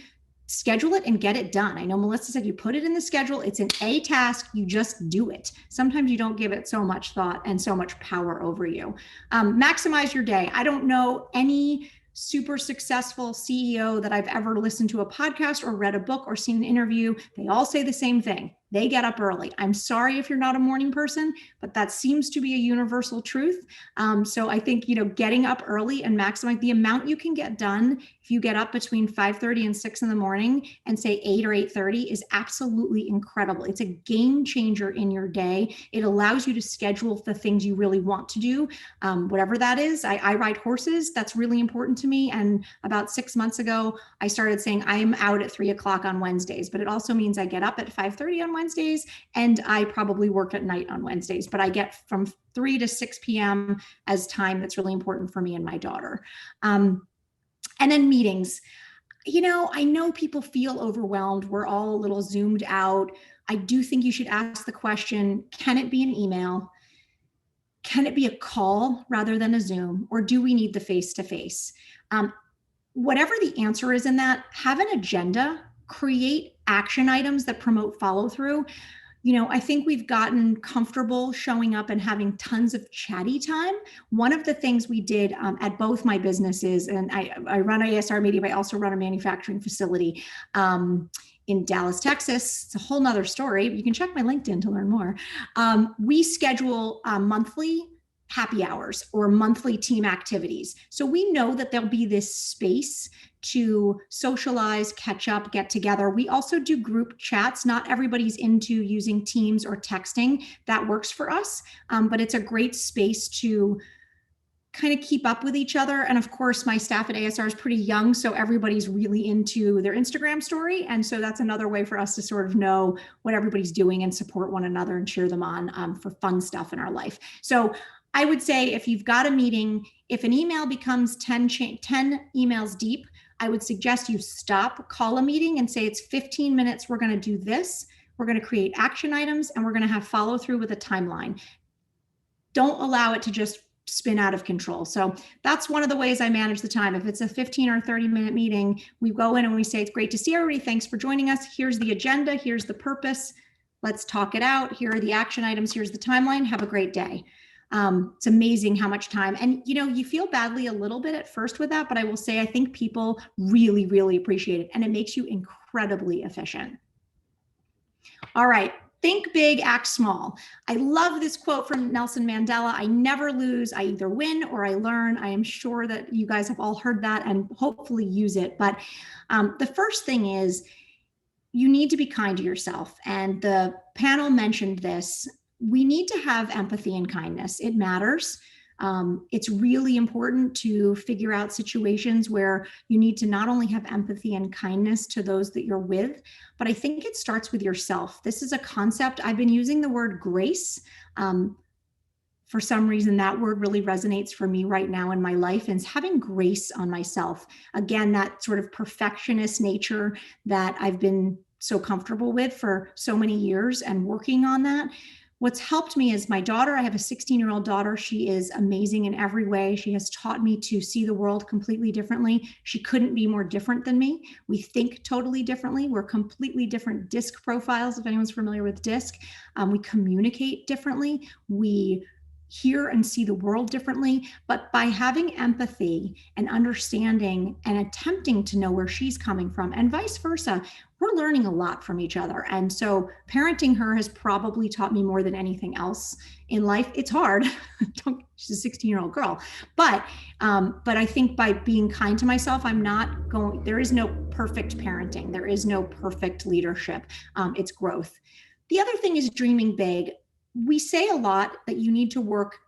schedule it and get it done. I know Melissa said you put it in the schedule. It's an A task. You just do it. Sometimes you don't give it so much thought and so much power over you. Maximize your day. I don't know any super successful CEO that I've ever listened to a podcast or read a book or seen an interview. They all say the same thing. they get up early. I'm sorry if you're not a morning person, but that seems to be a universal truth. So I think, getting up early and maximizing the amount you can get done if you get up between 5:30 and 6 in the morning and say 8 or 8:30 is absolutely incredible. It's a game changer in your day. It allows you to schedule the things you really want to do, whatever that is. I ride horses. That's really important to me. And about 6 months ago, I started saying I'm out at 3 o'clock on Wednesdays, but it also means I get up at 5:30 on Wednesdays, and I probably work at night on Wednesdays, but I get from 3 to 6 p.m. as time that's really important for me and my daughter. And then meetings. I know people feel overwhelmed. We're all a little zoomed out. I do think you should ask the question, can it be an email? Can it be a call rather than a Zoom? Or do we need the face-to-face? Whatever the answer is in that, have an agenda, create action items that promote follow-through. I think we've gotten comfortable showing up and having tons of chatty time. One of the things we did at both my businesses, and I run ASR Media, but I also run a manufacturing facility in Dallas, Texas. It's a whole nother story. You can check my LinkedIn to learn more. We schedule monthly happy hours or monthly team activities. So we know that there'll be this space to socialize, catch up, get together. We also do group chats. Not everybody's into using Teams or texting. That works for us, but it's a great space to kind of keep up with each other. And of course, my staff at ASR is pretty young, so everybody's really into their Instagram story. And so that's another way for us to sort of know what everybody's doing and support one another and cheer them on for fun stuff in our life. So I would say if you've got a meeting, if an email becomes 10 emails deep, I would suggest you stop, call a meeting and say it's 15 minutes. We're going to do this. We're going to create action items and we're going to have follow through with a timeline. Don't allow it to just spin out of control. So that's one of the ways I manage the time. If it's a 15 or 30-minute meeting, we go in and we say, it's great to see everybody. Thanks for joining us. Here's the agenda. Here's the purpose. Let's talk it out. Here are the action items. Here's the timeline. Have a great day. It's amazing how much time, and you feel badly a little bit at first with that, but I will say, I think people really, really appreciate it, and it makes you incredibly efficient. All right. Think big, act small. I love this quote from Nelson Mandela. I never lose. I either win or I learn. I am sure that you guys have all heard that and hopefully use it. But the first thing is you need to be kind to yourself. And the panel mentioned this. We need to have empathy and kindness. It matters. It's really important to figure out situations where you need to not only have empathy and kindness to those that you're with, but I think it starts with yourself. This is a concept. I've been using the word grace. For some reason, that word really resonates for me right now in my life, and it's having grace on myself. Again, that sort of perfectionist nature that I've been so comfortable with for so many years and working on that. What's helped me is my daughter. I have a 16-year-old daughter. She is amazing in every way. She has taught me to see the world completely differently. She couldn't be more different than me. We think totally differently. We're completely different DISC profiles, if anyone's familiar with DISC. We communicate differently. We hear and see the world differently, but by having empathy and understanding and attempting to know where she's coming from and vice versa, we're learning a lot from each other. And so parenting her has probably taught me more than anything else in life. It's hard. She's a 16-year-old girl, but I think by being kind to myself, there is no perfect parenting. There is no perfect leadership. It's growth. The other thing is dreaming big. We say a lot that you need to work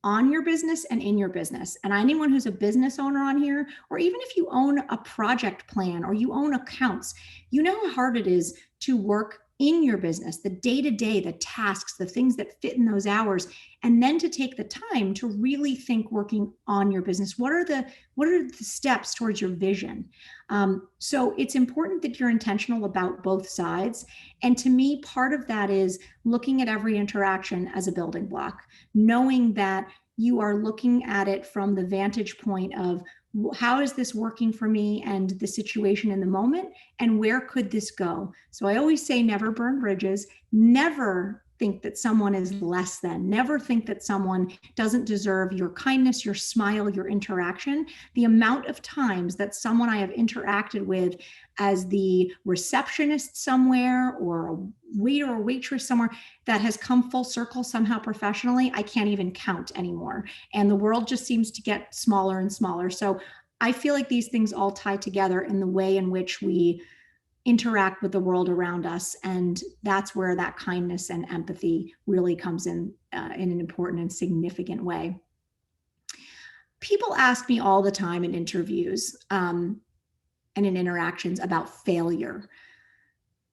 on your business and in your business. And anyone who's a business owner on here, or even if you own a project plan or you own accounts, you know how hard it is to work in your business, the day-to-day, the tasks, the things that fit in those hours, and then to take the time to really think working on your business. What are the steps towards your vision? So it's important that you're intentional about both sides. And to me, part of that is looking at every interaction as a building block, knowing that you are looking at it from the vantage point of how is this working for me and the situation in the moment, and where could this go? So I always say never burn bridges, never think that someone is less than. Never think that someone doesn't deserve your kindness, your smile, your interaction. The amount of times that someone I have interacted with as the receptionist somewhere or a waiter or waitress somewhere that has come full circle somehow professionally, I can't even count anymore. And the world just seems to get smaller and smaller. So I feel like these things all tie together in the way in which we interact with the world around us. And that's where that kindness and empathy really comes in an important and significant way. People ask me all the time in interviews and in interactions about failure.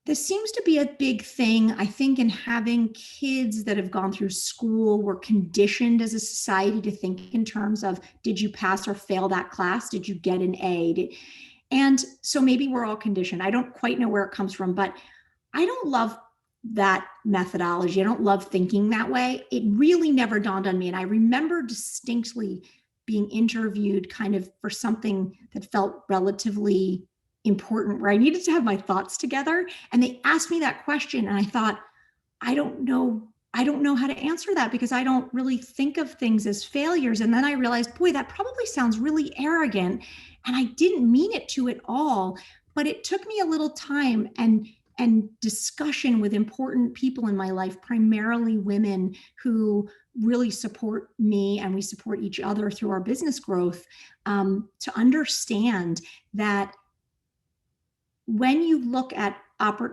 This seems to be a big thing. I think in having kids that have gone through school, we're conditioned as a society to think in terms of, did you pass or fail that class? Did you get an A? And so maybe we're all conditioned. I don't quite know where it comes from, but I don't love that methodology. I don't love thinking that way. It really never dawned on me. And I remember distinctly being interviewed kind of for something that felt relatively important, where I needed to have my thoughts together. And they asked me that question. And I thought, I don't know how to answer that because I don't really think of things as failures. And then I realized, boy, that probably sounds really arrogant. And I didn't mean it to at all, but it took me a little time and discussion with important people in my life, primarily women who really support me and we support each other through our business growth, to understand that when you look at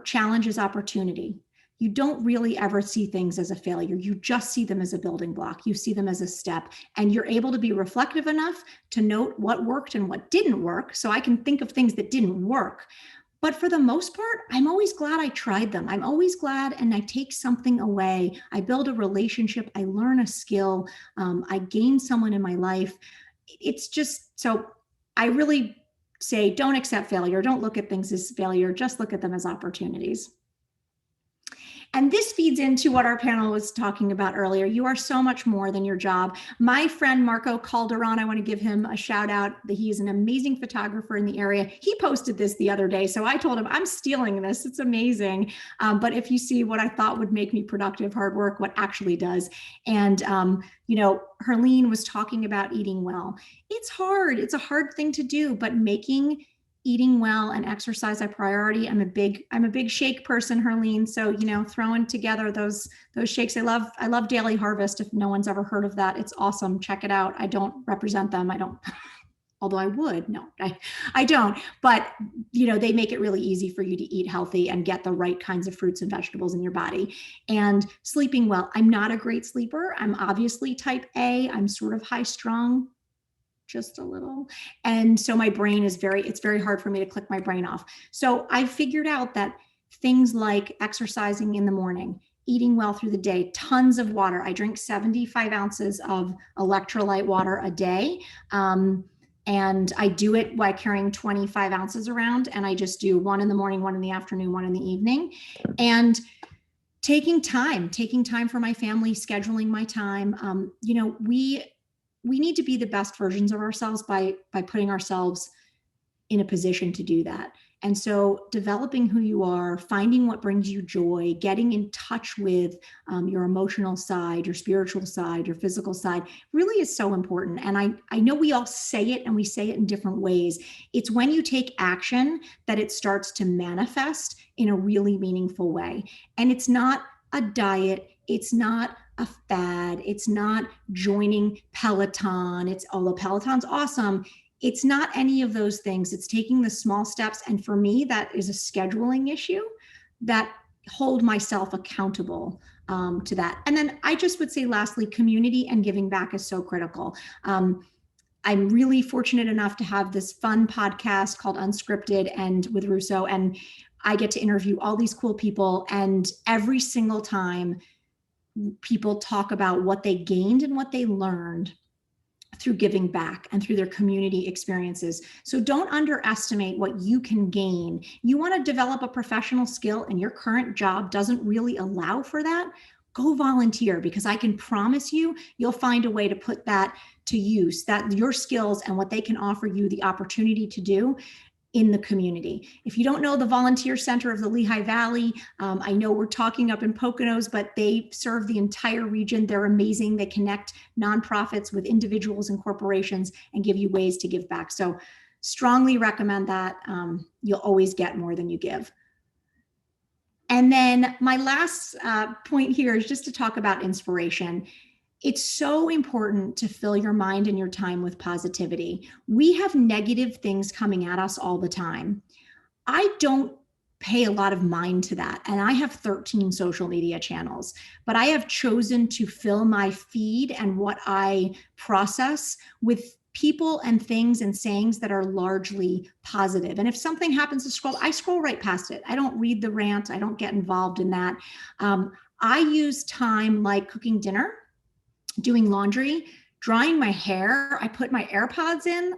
challenge as opportunity, you don't really ever see things as a failure. You just see them as a building block. You see them as a step, and you're able to be reflective enough to note what worked and what didn't work. So I can think of things that didn't work. But for the most part, I'm always glad I tried them. I'm always glad, and I take something away. I build a relationship. I learn a skill. I gain someone in my life. It's just, so I really say, don't accept failure. Don't look at things as failure. Just look at them as opportunities. And this feeds into what our panel was talking about earlier. You are so much more than your job. My friend Marco Calderon, I want to give him a shout out. He's an amazing photographer in the area. He posted this the other day. So I told him, I'm stealing this. It's amazing. But if you see what I thought would make me productive, hard work, what actually does. And, Herline was talking about eating well. It's hard. It's a hard thing to do, but making eating well and exercise a priority. I'm a big shake person, Herline. So, throwing together those shakes. I love Daily Harvest. If no one's ever heard of that, it's awesome. Check it out. I don't represent them. Although I would, no, I don't. But, they make it really easy for you to eat healthy and get the right kinds of fruits and vegetables in your body. And sleeping well. I'm not a great sleeper. I'm obviously type A. I'm sort of high strung, just a little. And so my brain it's very hard for me to click my brain off. So I figured out that things like exercising in the morning, eating well through the day, tons of water. I drink 75 ounces of electrolyte water a day. And I do it while carrying 25 ounces around. And I just do one in the morning, one in the afternoon, one in the evening. And taking time for my family, scheduling my time. We need to be the best versions of ourselves by putting ourselves in a position to do that. And so developing who you are, finding what brings you joy, getting in touch with your emotional side, your spiritual side, your physical side really is so important. And I know we all say it and we say it in different ways. It's when you take action that it starts to manifest in a really meaningful way. And it's not a diet. It's not a fad. It's not joining Peloton. Although Peloton's awesome. It's not any of those things. It's taking the small steps. And for me, that is a scheduling issue that hold myself accountable to that. And then I just would say, lastly, community and giving back is so critical. I'm really fortunate enough to have this fun podcast called Unscripted and with Russo. And I get to interview all these cool people. And every single time people talk about what they gained and what they learned through giving back and through their community experiences. So don't underestimate what you can gain. You want to develop a professional skill and your current job doesn't really allow for that, go volunteer, because I can promise you, you'll find a way to put that to use, that your skills and what they can offer you the opportunity to do in the community. If you don't know the Volunteer Center of the Lehigh Valley, I know we're talking up in Poconos, but they serve the entire region. They're amazing. They connect nonprofits with individuals and corporations and give you ways to give back. So strongly recommend that. You'll always get more than you give. And then my last point here is just to talk about inspiration. It's so important to fill your mind and your time with positivity. We have negative things coming at us all the time. I don't pay a lot of mind to that. And I have 13 social media channels, but I have chosen to fill my feed and what I process with people and things and sayings that are largely positive. And if something happens to scroll, I scroll right past it. I don't read the rant. I don't get involved in that. I use time like cooking dinner, doing laundry, drying my hair. I put my AirPods in.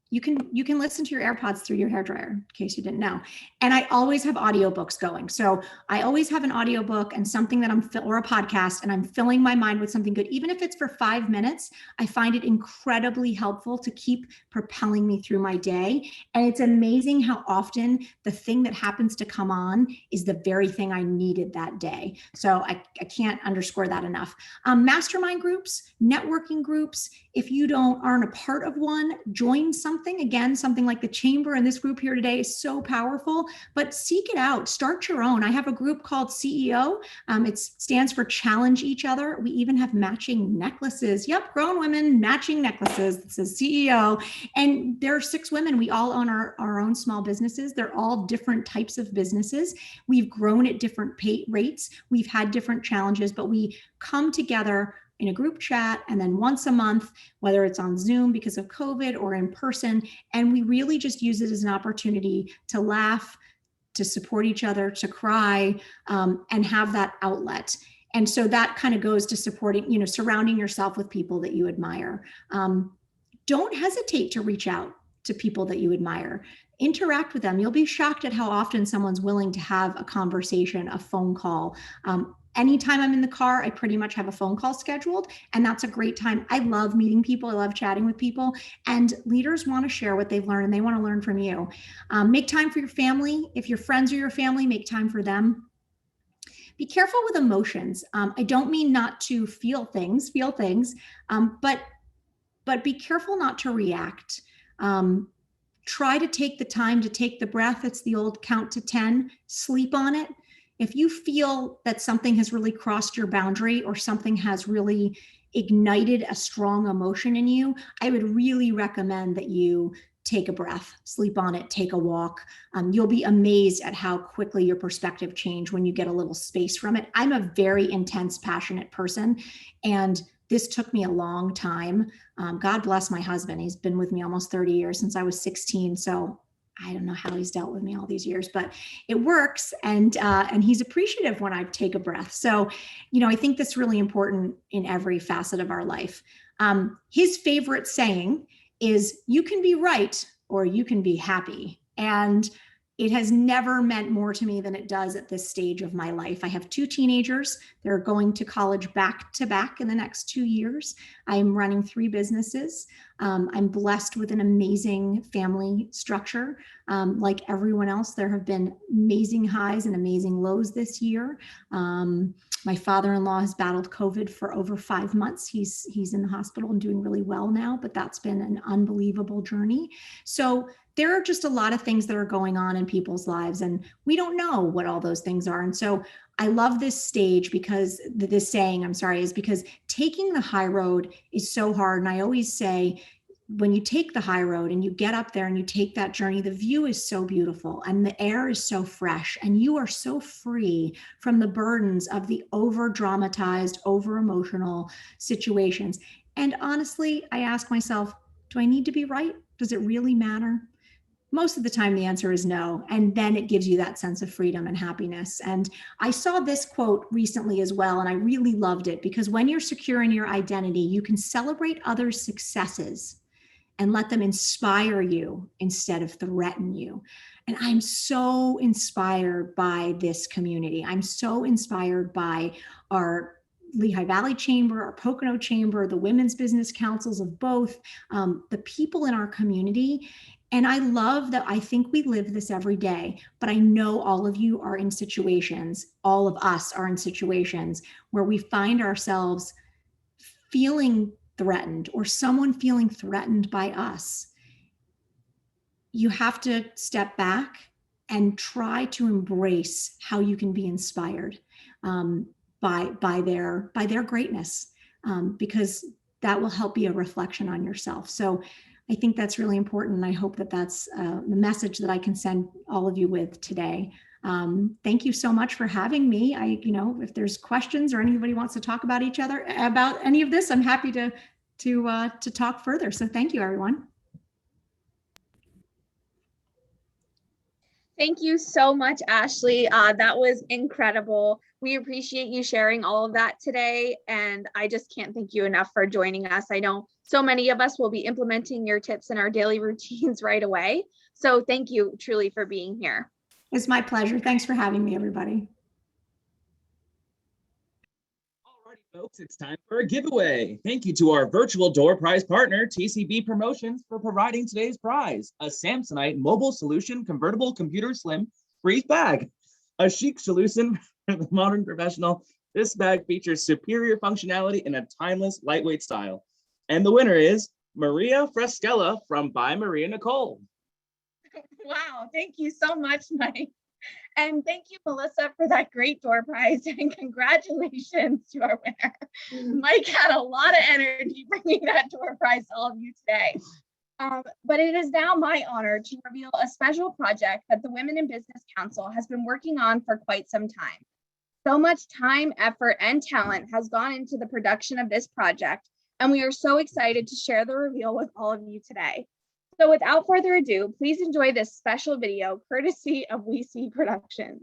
You can listen to your AirPods through your hairdryer, in case you didn't know. And I always have audiobooks going. So I always have an audiobook and something that or a podcast, and I'm filling my mind with something good. Even if it's for 5 minutes, I find it incredibly helpful to keep propelling me through my day. And it's amazing how often the thing that happens to come on is the very thing I needed that day. So I can't underscore that enough. Mastermind groups, networking groups, if you aren't a part of one, join something. Again, something like the Chamber and this group here today is so powerful, but seek it out. Start your own. I have a group called CEO. It stands for Challenge Each Other. We even have matching necklaces. Yep, grown women matching necklaces. It says CEO. And there are 6 women. We all own our own small businesses. They're all different types of businesses. We've grown at different rates. We've had different challenges, but we come together in a group chat and then once a month, whether it's on Zoom because of COVID or in person. And we really just use it as an opportunity to laugh, to support each other, to cry, and have that outlet. And so that kind of goes to supporting, surrounding yourself with people that you admire. Don't hesitate to reach out to people that you admire. Interact with them. You'll be shocked at how often someone's willing to have a conversation, a phone call. Anytime I'm in the car, I pretty much have a phone call scheduled, and that's a great time. I love meeting people. I love chatting with people, and leaders want to share what they've learned and they want to learn from you. Make time for your family. If your friends are your family, make time for them. Be careful with emotions. I don't mean not to feel things, but be careful not to react. Try to take the time to take the breath. It's the old count to 10, sleep on it. If you feel that something has really crossed your boundary or something has really ignited a strong emotion in you, I would really recommend that you take a breath, sleep on it, take a walk. You'll be amazed at how quickly your perspective changes when you get a little space from it. I'm a very intense, passionate person, and this took me a long time. God bless my husband. He's been with me almost 30 years, since I was 16. So I don't know how he's dealt with me all these years, but it works. And he's appreciative when I take a breath. So, I think that's really important in every facet of our life. His favorite saying is, you can be right or you can be happy. And it has never meant more to me than it does at this stage of my life. I have 2 teenagers. They're going to college back to back in the next 2 years. I'm running 3 businesses. I'm blessed with an amazing family structure. Like everyone else, there have been amazing highs and amazing lows this year. My father-in-law has battled COVID for over 5 months. He's in the hospital and doing really well now, but that's been an unbelievable journey. So there are just a lot of things that are going on in people's lives, and we don't know what all those things are. And so I love this stage because this saying, is because taking the high road is so hard. And I always say, when you take the high road and you get up there and you take that journey, the view is so beautiful and the air is so fresh and you are so free from the burdens of the over dramatized, over emotional situations. And honestly, I ask myself, do I need to be right? Does it really matter? Most of the time, the answer is no. And then it gives you that sense of freedom and happiness. And I saw this quote recently as well, and I really loved it, because when you're secure in your identity, you can celebrate others' successes and let them inspire you instead of threaten you. And I'm so inspired by this community. I'm so inspired by our Lehigh Valley Chamber, our Pocono Chamber, the women's business councils of both, the people in our community. And I love that. I think we live this every day, but I know all of you are in situations, all of us are in situations where we find ourselves feeling threatened or someone feeling threatened by us. You have to step back and try to embrace how you can be inspired by their greatness, because that will help be a reflection on yourself. So I think that's really important. And I hope that that's the message that I can send all of you with today. Thank you so much for having me. If there's questions or anybody wants to talk about about any of this, I'm happy to talk further. So thank you, everyone. Thank you so much, Ashley. That was incredible. We appreciate you sharing all of that today. And I just can't thank you enough for joining us. I know so many of us will be implementing your tips in our daily routines right away. So thank you truly for being here. It's my pleasure. Thanks for having me, everybody. Folks, it's time for a giveaway. Thank you to our virtual door prize partner, TCB Promotions, for providing today's prize, a Samsonite Mobile Solution Convertible Computer Slim Brief Bag, a chic solution for the modern professional. This bag features superior functionality in a timeless, lightweight style. And the winner is Maria Frescella from By Maria Nicole. Wow, thank you so much, Mike. And thank you, Melissa, for that great door prize, and congratulations to our winner. Mike had a lot of energy bringing that door prize to all of you today. But it is now my honor to reveal a special project that the Women in Business Council has been working on for quite some time. So much time, effort, and talent has gone into the production of this project, and we are so excited to share the reveal with all of you today. So without further ado, please enjoy this special video courtesy of We See Productions.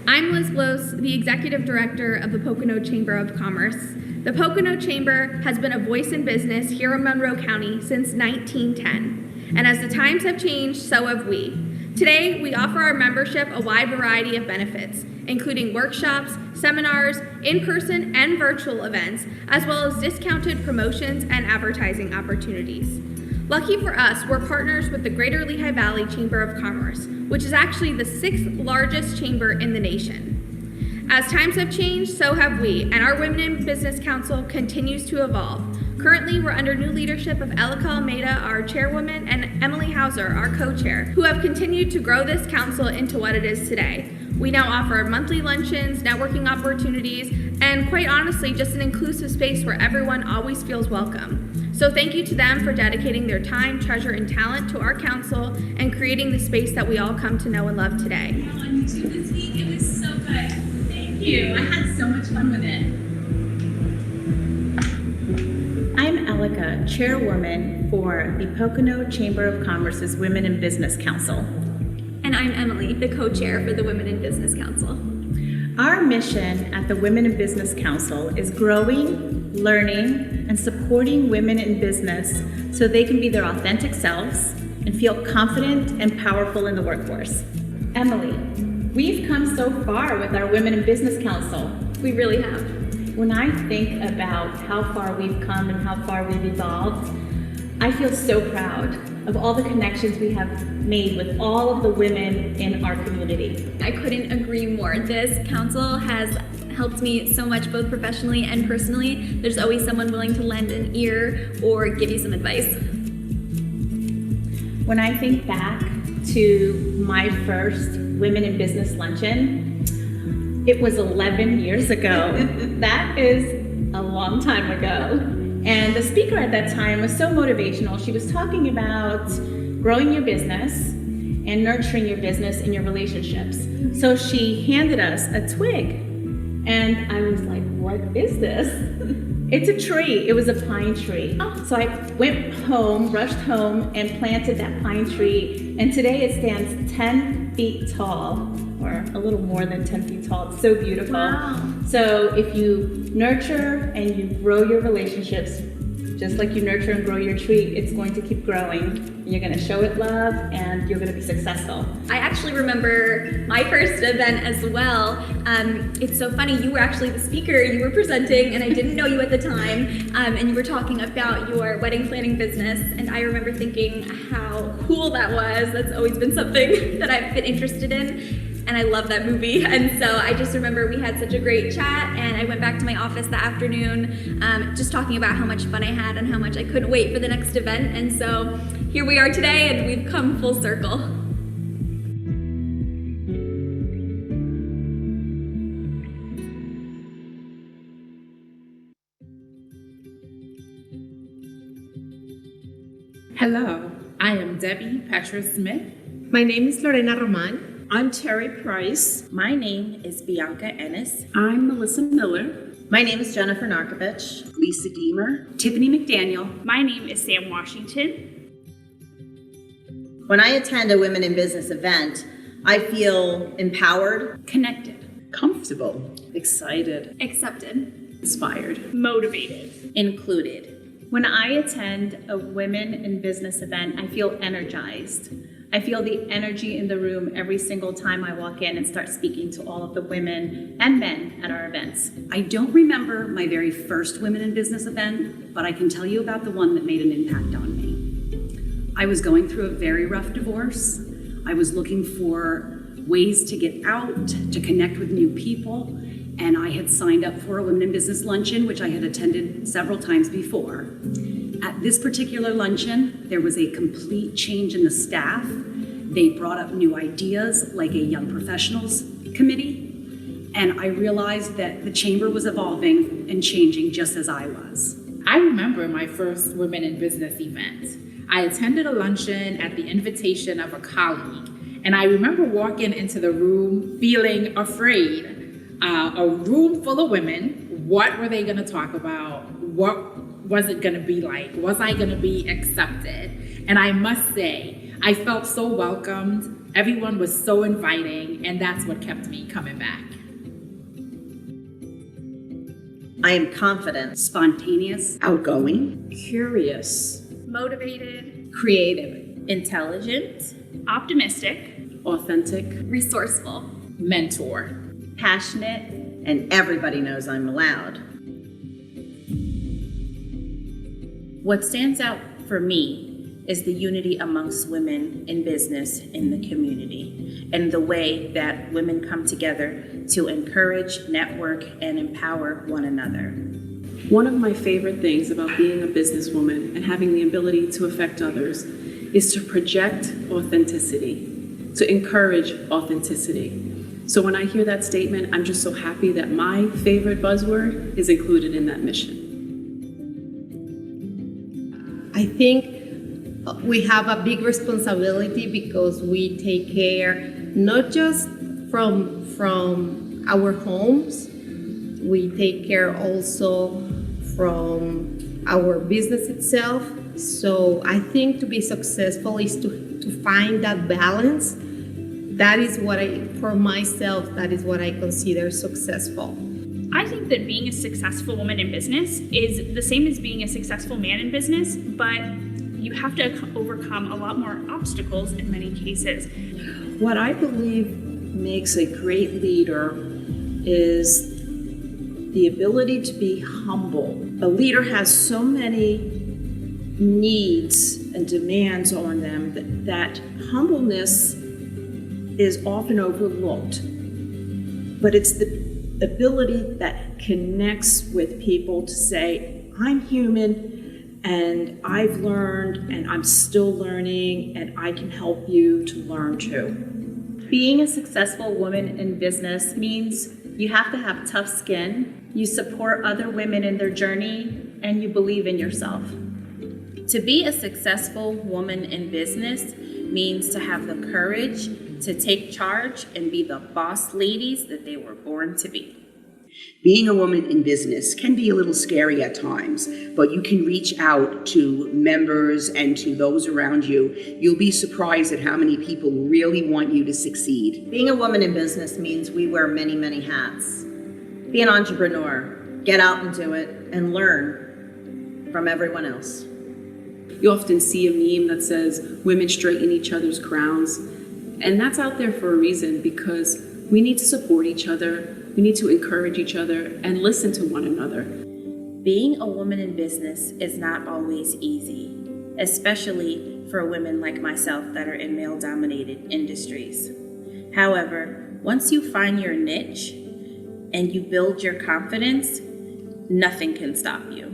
I'm Liz Blos, the Executive Director of the Pocono Chamber of Commerce. The Pocono Chamber has been a voice in business here in Monroe County since 1910. And as the times have changed, so have we. Today, we offer our membership a wide variety of benefits, including workshops, seminars, in-person and virtual events, as well as discounted promotions and advertising opportunities. Lucky for us, we're partners with the Greater Lehigh Valley Chamber of Commerce, which is actually the 6th largest chamber in the nation. As times have changed, so have we, and our Women in Business Council continues to evolve. Currently, we're under new leadership of Melika, Almeida, our chairwoman, and Emily Hauser, our co-chair, who have continued to grow this council into what it is today. We now offer monthly luncheons, networking opportunities, and quite honestly, just an inclusive space where everyone always feels welcome. So thank you to them for dedicating their time, treasure, and talent to our council and creating the space that we all come to know and love today. On YouTube this week, it was so good. Thank you. I had so much fun with it. I'm Melika, chairwoman for the Pocono Chamber of Commerce's Women in Business Council. And I'm Emily, the co-chair for the Women in Business Council. Our mission at the Women in Business Council is growing, learning, and supporting women in business so they can be their authentic selves and feel confident and powerful in the workforce. Emily, we've come so far with our Women in Business Council. We really have. When I think about how far we've come and how far we've evolved, I feel so proud of all the connections we have made with all of the women in our community. I couldn't agree more. This council has helped me so much, both professionally and personally. There's always someone willing to lend an ear or give you some advice. When I think back to my first Women in Business Luncheon, it was 11 years ago. That is a long time ago. And the speaker at that time was so motivational. She was talking about growing your business and nurturing your business and your relationships. So she handed us a twig. And I was like, what is this? It's a tree. It was a pine tree. So I went home, rushed home, and planted that pine tree. And today it stands 10 feet tall, or a little more than 10 feet tall. It's so beautiful. Wow. So if you nurture and you grow your relationships, just like you nurture and grow your tree, it's going to keep growing. You're going to show it love and you're going to be successful. I actually remember my first event as well. It's so funny, you were actually the speaker, you were presenting, and I didn't know you at the time, and you were talking about your wedding planning business, and I remember thinking how cool that was. That's always been something that I've been interested in, and I love that movie. And so I just remember we had such a great chat, and I went back to my office that afternoon just talking about how much fun I had and how much I couldn't wait for the next event. And so here we are today, and we've come full circle. Hello, I am Debbie Petra Smith. My name is Lorena Roman. I'm Terry Price. My name is Bianca Ennis. I'm Melissa Miller. My name is Jennifer Narkovich. Lisa Deemer. Tiffany McDaniel. My name is Sam Washington. When I attend a Women in Business event, I feel empowered, connected, comfortable, excited, accepted, inspired, motivated, included. When I attend a Women in Business event, I feel energized. I feel the energy in the room every single time I walk in and start speaking to all of the women and men at our events. I don't remember my very first Women in Business event, but I can tell you about the one that made an impact on me. I was going through a very rough divorce. I was looking for ways to get out, to connect with new people, and I had signed up for a Women in Business luncheon, which I had attended several times before. At this particular luncheon, there was a complete change in the staff. They brought up new ideas like a young professionals committee, and I realized that the chamber was evolving and changing just as I was. I remember my first Women in Business event. I attended a luncheon at the invitation of a colleague, and I remember walking into the room feeling afraid. A room full of women. What were they going to talk about? What was it going to be like? Was I going to be accepted? And I must say, I felt so welcomed. Everyone was so inviting, and that's what kept me coming back. I am confident, spontaneous, outgoing, curious, motivated, creative, intelligent, optimistic, authentic, resourceful, mentor, passionate, and everybody knows I'm loud. What stands out for me is the unity amongst women in business in the community and the way that women come together to encourage, network, and empower one another. One of my favorite things about being a businesswoman and having the ability to affect others is to project authenticity, to encourage authenticity. So when I hear that statement, I'm just so happy that my favorite buzzword is included in that mission. I think we have a big responsibility because we take care not just from our homes, we take care also from our business itself. So I think to be successful is to find that balance. That is what for myself, that is what I consider successful. I think that being a successful woman in business is the same as being a successful man in business, but you have to overcome a lot more obstacles in many cases. What I believe makes a great leader is the ability to be humble. A leader has so many needs and demands on them that humbleness is often overlooked, but it's the ability that connects with people to say, I'm human and I've learned and I'm still learning and I can help you to learn too. Being a successful woman in business means you have to have tough skin, you support other women in their journey, and you believe in yourself. To be a successful woman in business means to have the courage to take charge and be the boss ladies that they were born to be. Being a woman in business can be a little scary at times, but you can reach out to members and to those around you. You'll be surprised at how many people really want you to succeed. Being a woman in business means we wear many, many hats. Be an entrepreneur, get out and do it, and learn. from everyone else. You often see a meme that says women straighten each other's crowns. And that's out there for a reason, because we need to support each other. We need to encourage each other and listen to one another. Being a woman in business is not always easy, especially for women like myself that are in male-dominated industries. However, once you find your niche and you build your confidence, nothing can stop you.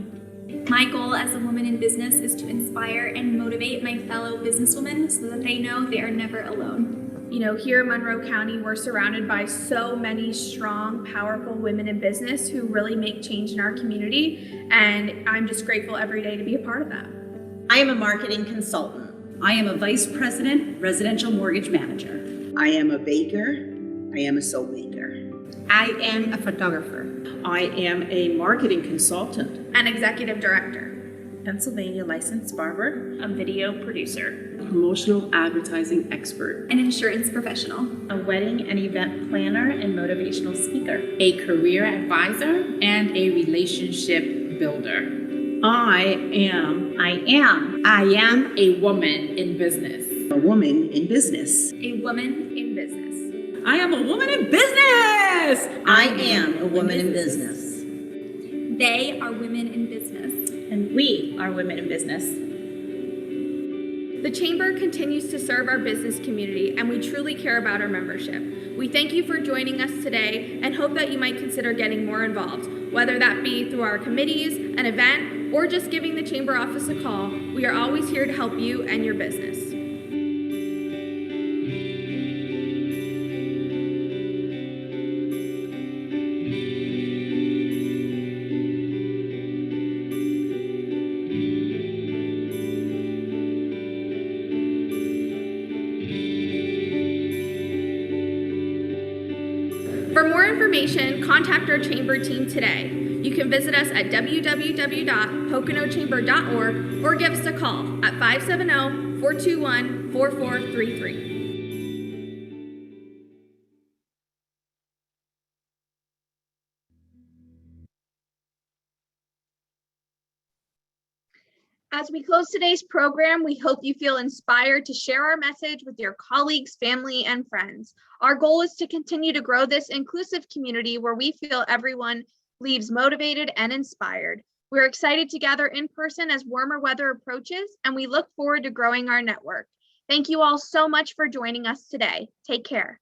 My goal as a woman in business is to inspire and motivate my fellow businesswomen so that they know they are never alone. You know, here in Monroe County, we're surrounded by so many strong, powerful women in business who really make change in our community. And I'm just grateful every day to be a part of that. I am a marketing consultant. I am a vice president, residential mortgage manager. I am a baker. I am a soap maker. I am a photographer. I am a marketing consultant. An executive director. Pennsylvania licensed barber. A video producer. Promotional advertising expert. An insurance professional. A wedding and event planner and motivational speaker. A career advisor and a relationship builder. I am a woman in business. A woman in business. A woman in business. I am a woman in business. I am a woman in business. They are women in business. And we are women in business. The Chamber continues to serve our business community, and we truly care about our membership. We thank you for joining us today and hope that you might consider getting more involved, whether that be through our committees, an event, or just giving the Chamber office a call. We are always here to help you and your business. For more information, contact our Chamber team today. You can visit us at www.poconochamber.org or give us a call at 570-421-4433. As we close today's program, we hope you feel inspired to share our message with your colleagues, family, and friends. Our goal is to continue to grow this inclusive community where we feel everyone leaves motivated and inspired. We're excited to gather in person as warmer weather approaches, and we look forward to growing our network. Thank you all so much for joining us today. Take care.